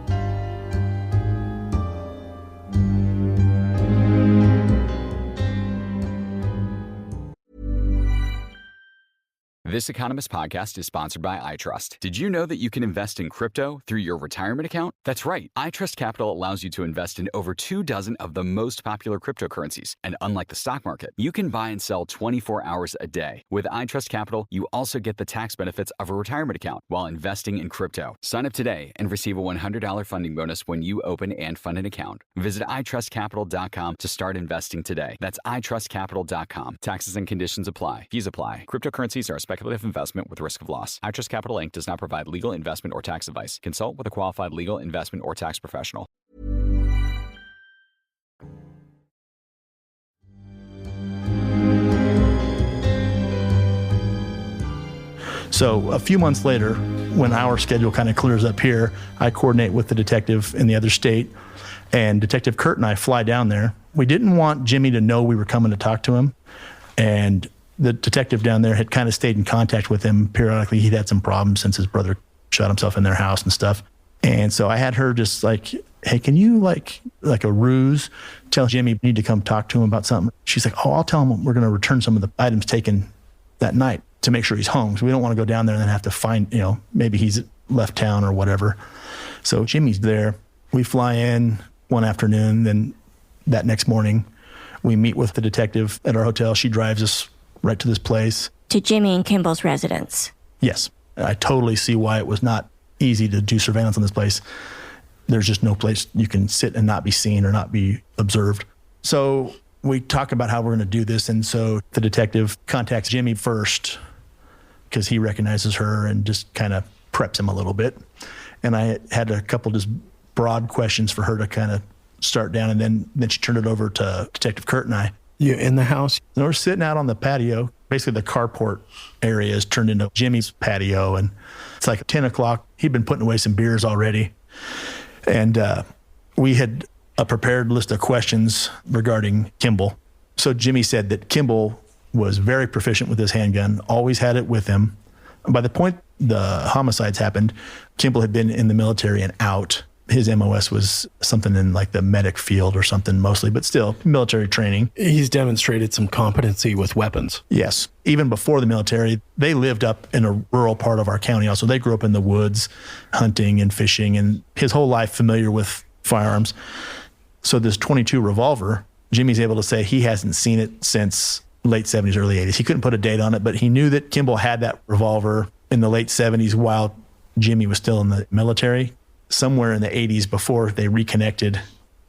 This Economist podcast is sponsored by iTrust. Did you know that you can invest in crypto through your retirement account? That's right. iTrust Capital allows you to invest in over 24 of the most popular cryptocurrencies. And unlike the stock market, you can buy and sell 24 hours a day. With iTrust Capital, you also get the tax benefits of a retirement account while investing in crypto. Sign up today and receive a $100 funding bonus when you open and fund an account. Visit itrustcapital.com to start investing today. That's itrustcapital.com. Taxes and conditions apply. Fees apply. Cryptocurrencies are a speculative investment with risk of loss. iTrust Capital Inc. does not provide legal investment or tax advice. Consult with a qualified legal investment or tax professional. So a few months later, when our schedule kind of clears up here, I coordinate with the detective in the other state, and Detective Kurt and I fly down there. We didn't want Jimmy to know we were coming to talk to him, and the detective down there had kind of stayed in contact with him periodically. He'd had some problems since his brother shot himself in their house and stuff. And so I had her just like, hey, can you like a ruse, tell Jimmy we need to come talk to him about something? She's like, oh, I'll tell him we're going to return some of the items taken that night to make sure he's home. So we don't want to go down there and then have to find, maybe he's left town or whatever. So Jimmy's there. We fly in one afternoon. Then that next morning, we meet with the detective at our hotel. She drives us right to this place. To Jimmy and Kimball's residence. Yes. I totally see why it was not easy to do surveillance on this place. There's just no place you can sit and not be seen or not be observed. So we talk about how we're going to do this. And so the detective contacts Jimmy first because he recognizes her and just kind of preps him a little bit. And I had a couple just broad questions for her to kind of start down. And then she turned it over to Detective Kurt and I. You in the house? And we're sitting out on the patio. Basically, the carport area is turned into Jimmy's patio. And it's like 10 o'clock. He'd been putting away some beers already. And we had a prepared list of questions regarding Kimball. So Jimmy said that Kimball was very proficient with his handgun, always had it with him. And by the point the homicides happened, Kimball had been in the military and out. His MOS was something in like the medic field or something mostly, but still military training. He's demonstrated some competency with weapons. Yes. Even before the military, they lived up in a rural part of our county also. They grew up in the woods, hunting and fishing, and his whole life familiar with firearms. So this .22 revolver, Jimmy's able to say he hasn't seen it since late 70s, early 80s. He couldn't put a date on it, but he knew that Kimball had that revolver in the late 70s while Jimmy was still in the military. Somewhere in the 80s before they reconnected,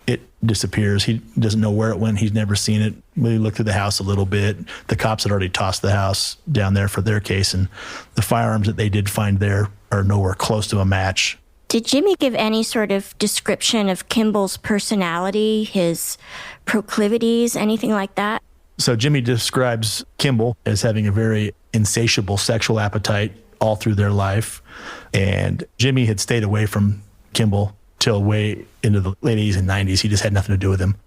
it disappears. He doesn't know where it went. He's never seen it. We looked at the house a little bit. The cops had already tossed the house down there for their case, and the firearms that they did find there are nowhere close to a match. Did Jimmy give any sort of description of Kimball's personality, his proclivities, anything like that? So Jimmy describes Kimball as having a very insatiable sexual appetite all through their life. And Jimmy had stayed away from Kimball till way into the late 80s and 90s. He just had nothing to do with him.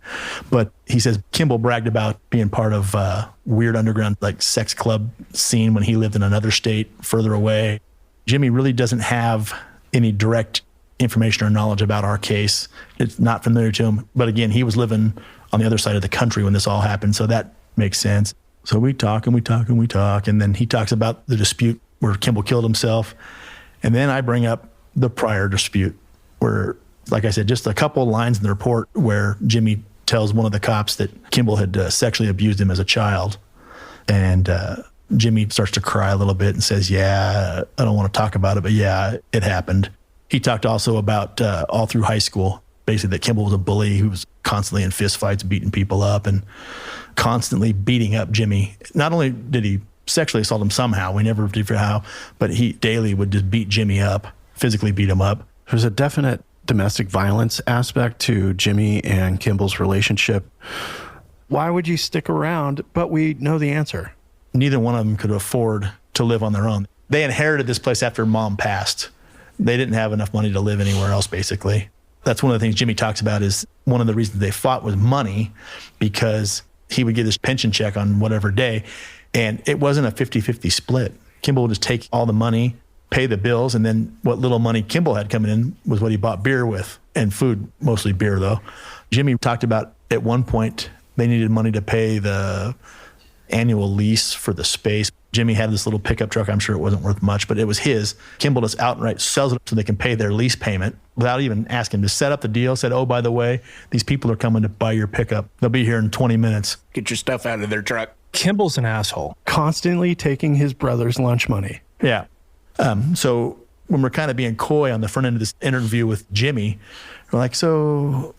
But he says Kimball bragged about being part of a weird underground like sex club scene when he lived in another state further away. Jimmy really doesn't have any direct information or knowledge about our case. It's not familiar to him. But again, he was living on the other side of the country when this all happened. So that makes sense. So we talk and we talk and we talk. And then he talks about the dispute where Kimball killed himself. And then I bring up the prior dispute where, like I said, just a couple of lines in the report where Jimmy tells one of the cops that Kimball had sexually abused him as a child. And Jimmy starts to cry a little bit and says, yeah, I don't want to talk about it, but yeah, it happened. He talked also about all through high school, basically that Kimball was a bully who was constantly in fist fights, beating people up and constantly beating up Jimmy. Not only did he sexually assault him somehow, we never figured how, but he daily would just beat Jimmy up, physically beat him up. There's a definite domestic violence aspect to Jimmy and Kimball's relationship. Why would you stick around? But we know the answer. Neither one of them could afford to live on their own. They inherited this place after mom passed. They didn't have enough money to live anywhere else, basically. That's one of the things Jimmy talks about is one of the reasons they fought was money, because he would get his pension check on whatever day. And it wasn't a 50-50 split. Kimball would just take all the money, pay the bills, and then what little money Kimball had coming in was what he bought beer with, and food, mostly beer though. Jimmy talked about at one point they needed money to pay the annual lease for the space. Jimmy had this little pickup truck. I'm sure it wasn't worth much, but it was his. Kimball just outright sells it so they can pay their lease payment without even asking him to set up the deal. Said, oh, by the way, these people are coming to buy your pickup. They'll be here in 20 minutes. Get your stuff out of their truck. Kimball's an asshole. Constantly taking his brother's lunch money. Yeah. So when we're kind of being coy on the front end of this interview with Jimmy, we're like, so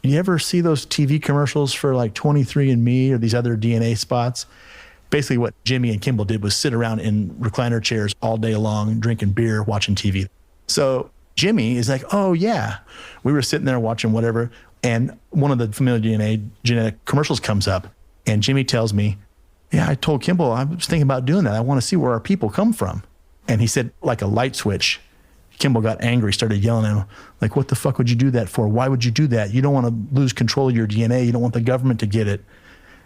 you ever see those TV commercials for like 23andMe or these other DNA spots? Basically what Jimmy and Kimball did was sit around in recliner chairs all day long, drinking beer, watching TV. So Jimmy is like, oh yeah, we were sitting there watching whatever. And one of the Familiar DNA genetic commercials comes up and Jimmy tells me, yeah, I told Kimball, I was thinking about doing that. I want to see where our people come from. And he said, like a light switch, Kimball got angry, started yelling at him, like, what the fuck would you do that for? Why would you do that? You don't want to lose control of your DNA. You don't want the government to get it.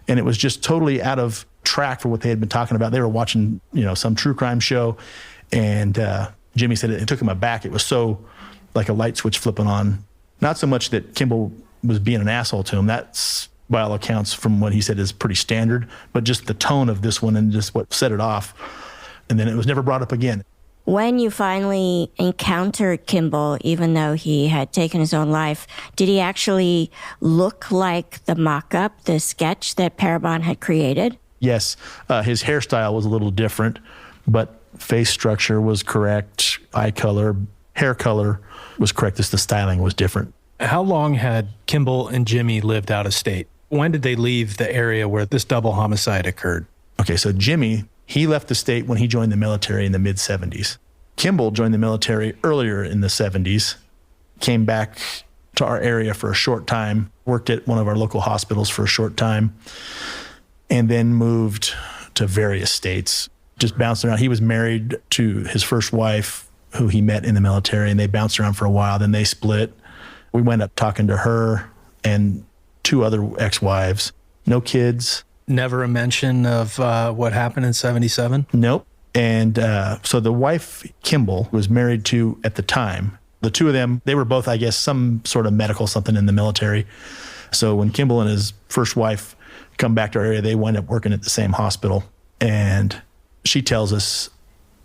And it was just totally out of track for what they had been talking about. They were watching, some true crime show. And Jimmy said it took him aback. It was so like a light switch flipping on. Not so much that Kimball was being an asshole to him. That's, by all accounts, from what he said, is pretty standard. But just the tone of this one and just what set it off. And then it was never brought up again. When you finally encountered Kimball, even though he had taken his own life, did he actually look like the mock-up, the sketch that Parabon had created? Yes. His hairstyle was a little different, but face structure was correct. Eye color, hair color was correct. Just the styling was different. How long had Kimball and Jimmy lived out of state? When did they leave the area where this double homicide occurred? Okay, so Jimmy, he left the state when he joined the military in the mid-'70s. Kimball joined the military earlier in the 70s, came back to our area for a short time, worked at one of our local hospitals for a short time, and then moved to various states, just bounced around. He was married to his first wife, who he met in the military, and they bounced around for a while. Then they split. We went up talking to her and 2 other ex-wives. No kids. Never a mention of what happened in 77? Nope. And so the wife, Kimball, was married to, at the time, the 2 of them, they were both, I guess, some sort of medical something in the military. So when Kimball and his first wife come back to our area, they wind up working at the same hospital. And she tells us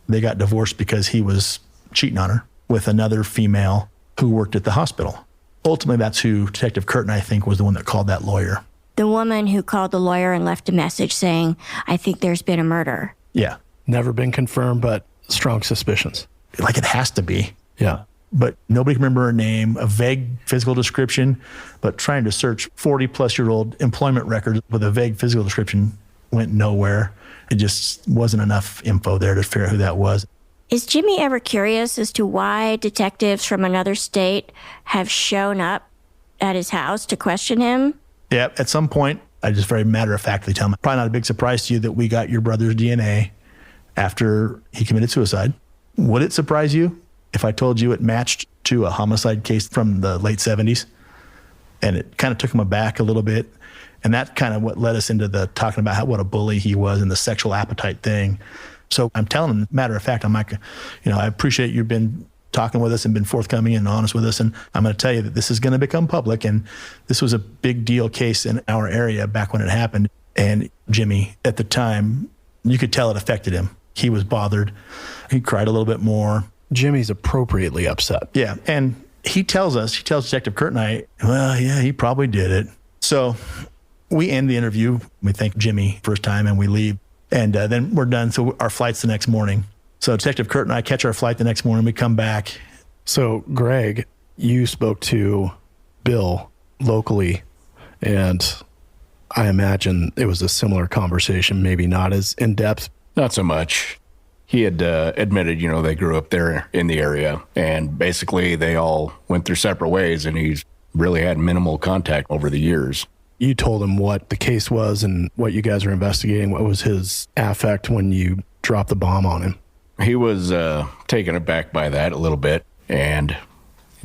they got divorced because he was cheating on her with another female who worked at the hospital. Ultimately, that's who Detective Curtin, I think, was the one that called that lawyer. The woman who called the lawyer and left a message saying, I think there's been a murder. Yeah. Never been confirmed, but strong suspicions. Like it has to be. Yeah. But nobody can remember her name, a vague physical description, but trying to search 40-plus-year-old employment records with a vague physical description went nowhere. It just wasn't enough info there to figure out who that was. Is Jimmy ever curious as to why detectives from another state have shown up at his house to question him? Yeah, at some point, I just very matter-of-factly tell him, probably not a big surprise to you that we got your brother's DNA after he committed suicide. Would it surprise you if I told you it matched to a homicide case from the late 70s? And it kind of took him aback a little bit. And that kind of what led us into the talking about what a bully he was and the sexual appetite thing. So I'm telling him, matter of fact, I'm like, I appreciate you've been talking with us and been forthcoming and honest with us. And I'm going to tell you that this is going to become public. And this was a big deal case in our area back when it happened. And Jimmy, at the time, you could tell it affected him. He was bothered. He cried a little bit more. Jimmy's appropriately upset. Yeah. And he tells Detective Kurt and I, well, yeah, he probably did it. So we end the interview. We thank Jimmy first time and we leave. And then we're done. So our flight's the next morning. So Detective Kurt and I catch our flight the next morning. We come back. So Greg, you spoke to Bill locally, and I imagine it was a similar conversation, maybe not as in-depth. Not so much. He had admitted, they grew up there in the area, and basically they all went their separate ways, and he's really had minimal contact over the years. You told him what the case was and what you guys were investigating. What was his affect when you dropped the bomb on him? He was taken aback by that a little bit and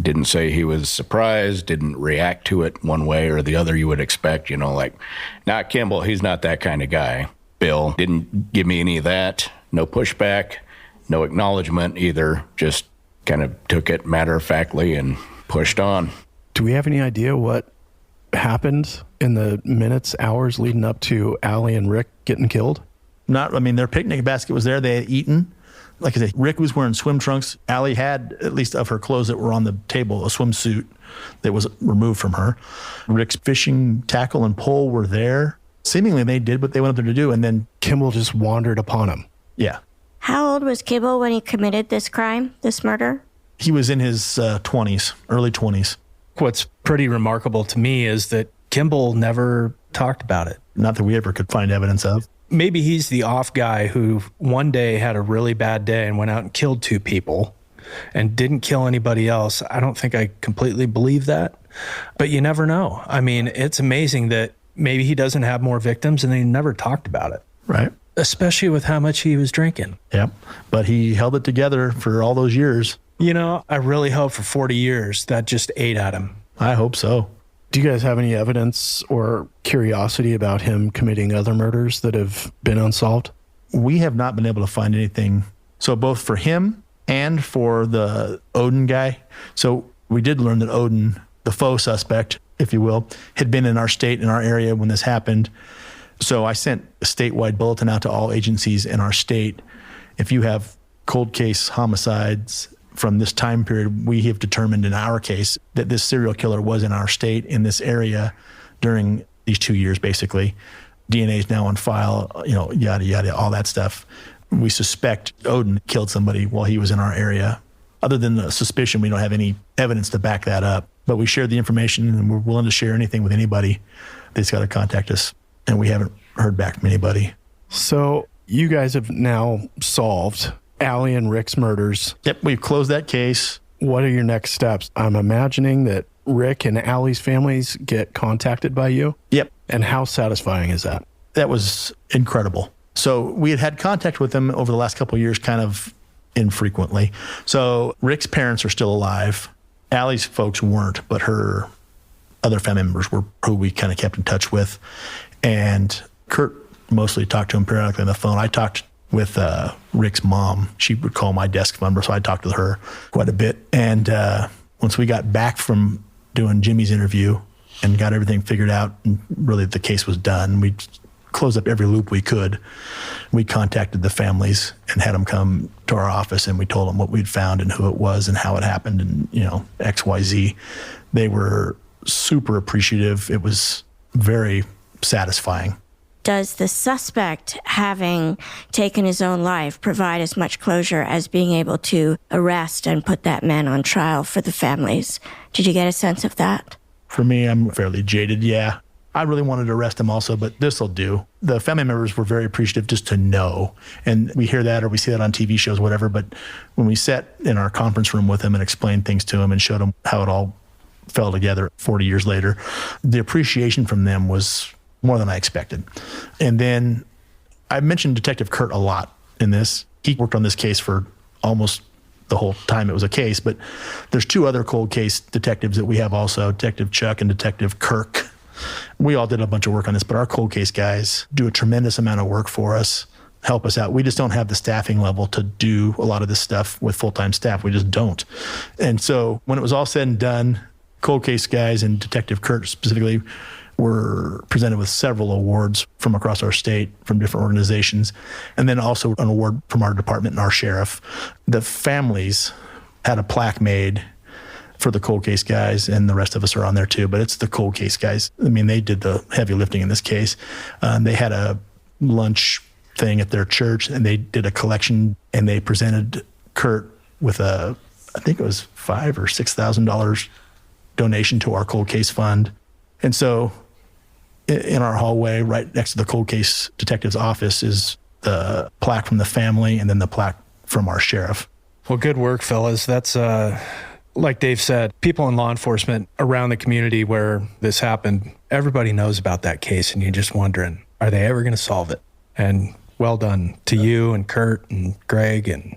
didn't say he was surprised, didn't react to it one way or the other you would expect, like, Kimball, he's not that kind of guy. Bill didn't give me any of that, no pushback, no acknowledgement either, just kind of took it matter-of-factly and pushed on. Do we have any idea what happened in the minutes, hours leading up to Allie and Rick getting killed? Their picnic basket was there. They had eaten. Like I said, Rick was wearing swim trunks. Allie had, at least of her clothes that were on the table, a swimsuit that was removed from her. Rick's fishing tackle and pole were there. Seemingly they did what they went up there to do, and then Kimball just wandered upon him. Yeah. How old was Kimball when he committed this crime, this murder? He was in his 20s, early 20s. What's pretty remarkable to me is that Kimball never talked about it. Not that we ever could find evidence of. Maybe he's the off guy who one day had a really bad day and went out and killed 2 people and didn't kill anybody else. I don't think I completely believe that, but you never know. It's amazing that maybe he doesn't have more victims and they never talked about it. Right. Especially with how much he was drinking. Yep. But he held it together for all those years. I really hope for 40 years that just ate at him. I hope so. Do you guys have any evidence or curiosity about him committing other murders that have been unsolved? We have not been able to find anything. So both for him and for the Odin guy. So we did learn that Odin, the faux suspect, if you will, had been in our state, in our area when this happened. So I sent a statewide bulletin out to all agencies in our state. If you have cold case homicides from this time period, we have determined in our case that this serial killer was in our state, in this area, during these 2 years, basically. DNA is now on file, yada, yada, all that stuff. We suspect Odin killed somebody while he was in our area. Other than the suspicion, we don't have any evidence to back that up. But we shared the information, and we're willing to share anything with anybody that's got to contact us. And we haven't heard back from anybody. So you guys have now solved Allie and Rick's murders. Yep, we've closed that case. What are your next steps? I'm imagining that Rick and Allie's families get contacted by you. Yep. And how satisfying is that? That was incredible. So we had contact with them over the last couple of years, kind of infrequently. So Rick's parents are still alive. Allie's folks weren't, but her other family members were who we kind of kept in touch with. And Kurt mostly talked to him periodically on the phone. I talked with Rick's mom. She would call my desk number, so I talked with her quite a bit. And once we got back from doing Jimmy's interview and got everything figured out, and really the case was done, we closed up every loop we could. We contacted the families and had them come to our office, and we told them what we'd found and who it was and how it happened and, XYZ. They were super appreciative. It was very satisfying. Does the suspect having taken his own life provide as much closure as being able to arrest and put that man on trial for the families? Did you get a sense of that? For me, I'm fairly jaded, yeah. I really wanted to arrest him also, but this'll do. The family members were very appreciative just to know. And we hear that or we see that on TV shows, whatever. But when we sat in our conference room with him and explained things to him and showed him how it all fell together 40 years later, the appreciation from them was more than I expected. And then I mentioned Detective Kurt a lot in this. He worked on this case for almost the whole time it was a case, but there's 2 other cold case detectives that we have also, Detective Chuck and Detective Kirk. We all did a bunch of work on this, but our cold case guys do a tremendous amount of work for us, help us out. We just don't have the staffing level to do a lot of this stuff with full-time staff. We just don't. And so when it was all said and done, cold case guys and Detective Kurt specifically were presented with several awards from across our state, from different organizations, and then also an award from our department and our sheriff. The families had a plaque made for the cold case guys, and the rest of us are on there too, but it's the cold case guys. I mean, they did the heavy lifting in this case. They had a lunch thing at their church, and they did a collection, and they presented Kurt with I think it was $5,000 or $6,000 donation to our cold case fund. And so in our hallway, right next to the cold case detective's office, is the plaque from the family and then the plaque from our sheriff. Well, good work, fellas. That's, like Dave said, people in law enforcement around the community where this happened, everybody knows about that case, and you're just wondering, are they ever going to solve it? And well done to you and Kurt and Greg and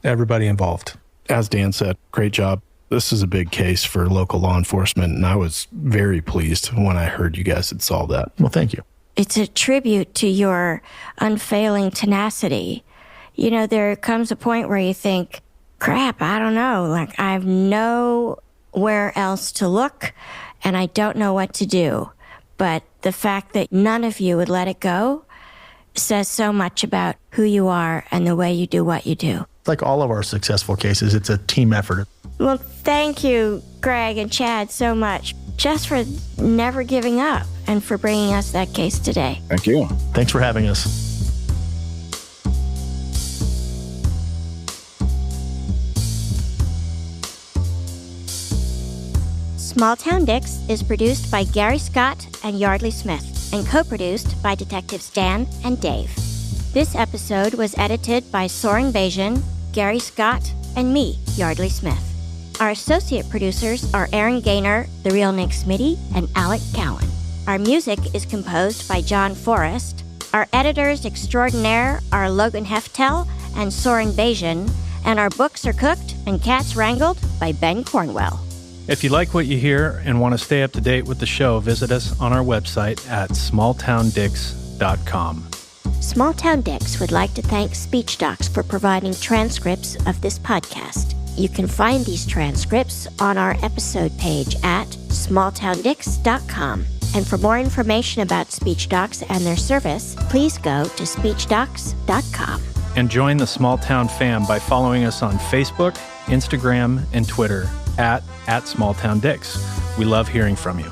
everybody involved. As Dan said, great job. This is a big case for local law enforcement, and I was very pleased when I heard you guys had solved that. Well, thank you. It's a tribute to your unfailing tenacity. You know, there comes a point where you think, crap, I don't know. Like, I have nowhere else to look, and I don't know what to do. But the fact that none of you would let it go says so much about who you are and the way you do what you do. Like all of our successful cases, it's a team effort. Well, thank you, Greg and Chad, so much, just for never giving up and for bringing us that case today. Thank you. Thanks for having us. Small Town Dicks is produced by Gary Scott and Yardley Smith and co-produced by Detectives Dan and Dave. This episode was edited by Soren Bajan, Gary Scott, and me, Yardley Smith. Our associate producers are Aaron Gaynor, The Real Nick Smitty, and Alec Cowan. Our music is composed by John Forrest. Our editors extraordinaire are Logan Heftel and Soren Bajan, and our books are cooked and cats wrangled by Ben Cornwell. If you like what you hear and want to stay up to date with the show, visit us on our website at smalltowndicks.com. Small Town Dicks would like to thank SpeechDocs for providing transcripts of this podcast. You can find these transcripts on our episode page at smalltowndicks.com. And for more information about SpeechDocs and their service, please go to speechdocs.com. And join the Small Town fam by following us on Facebook, Instagram, and Twitter at Small Town Dicks. We love hearing from you.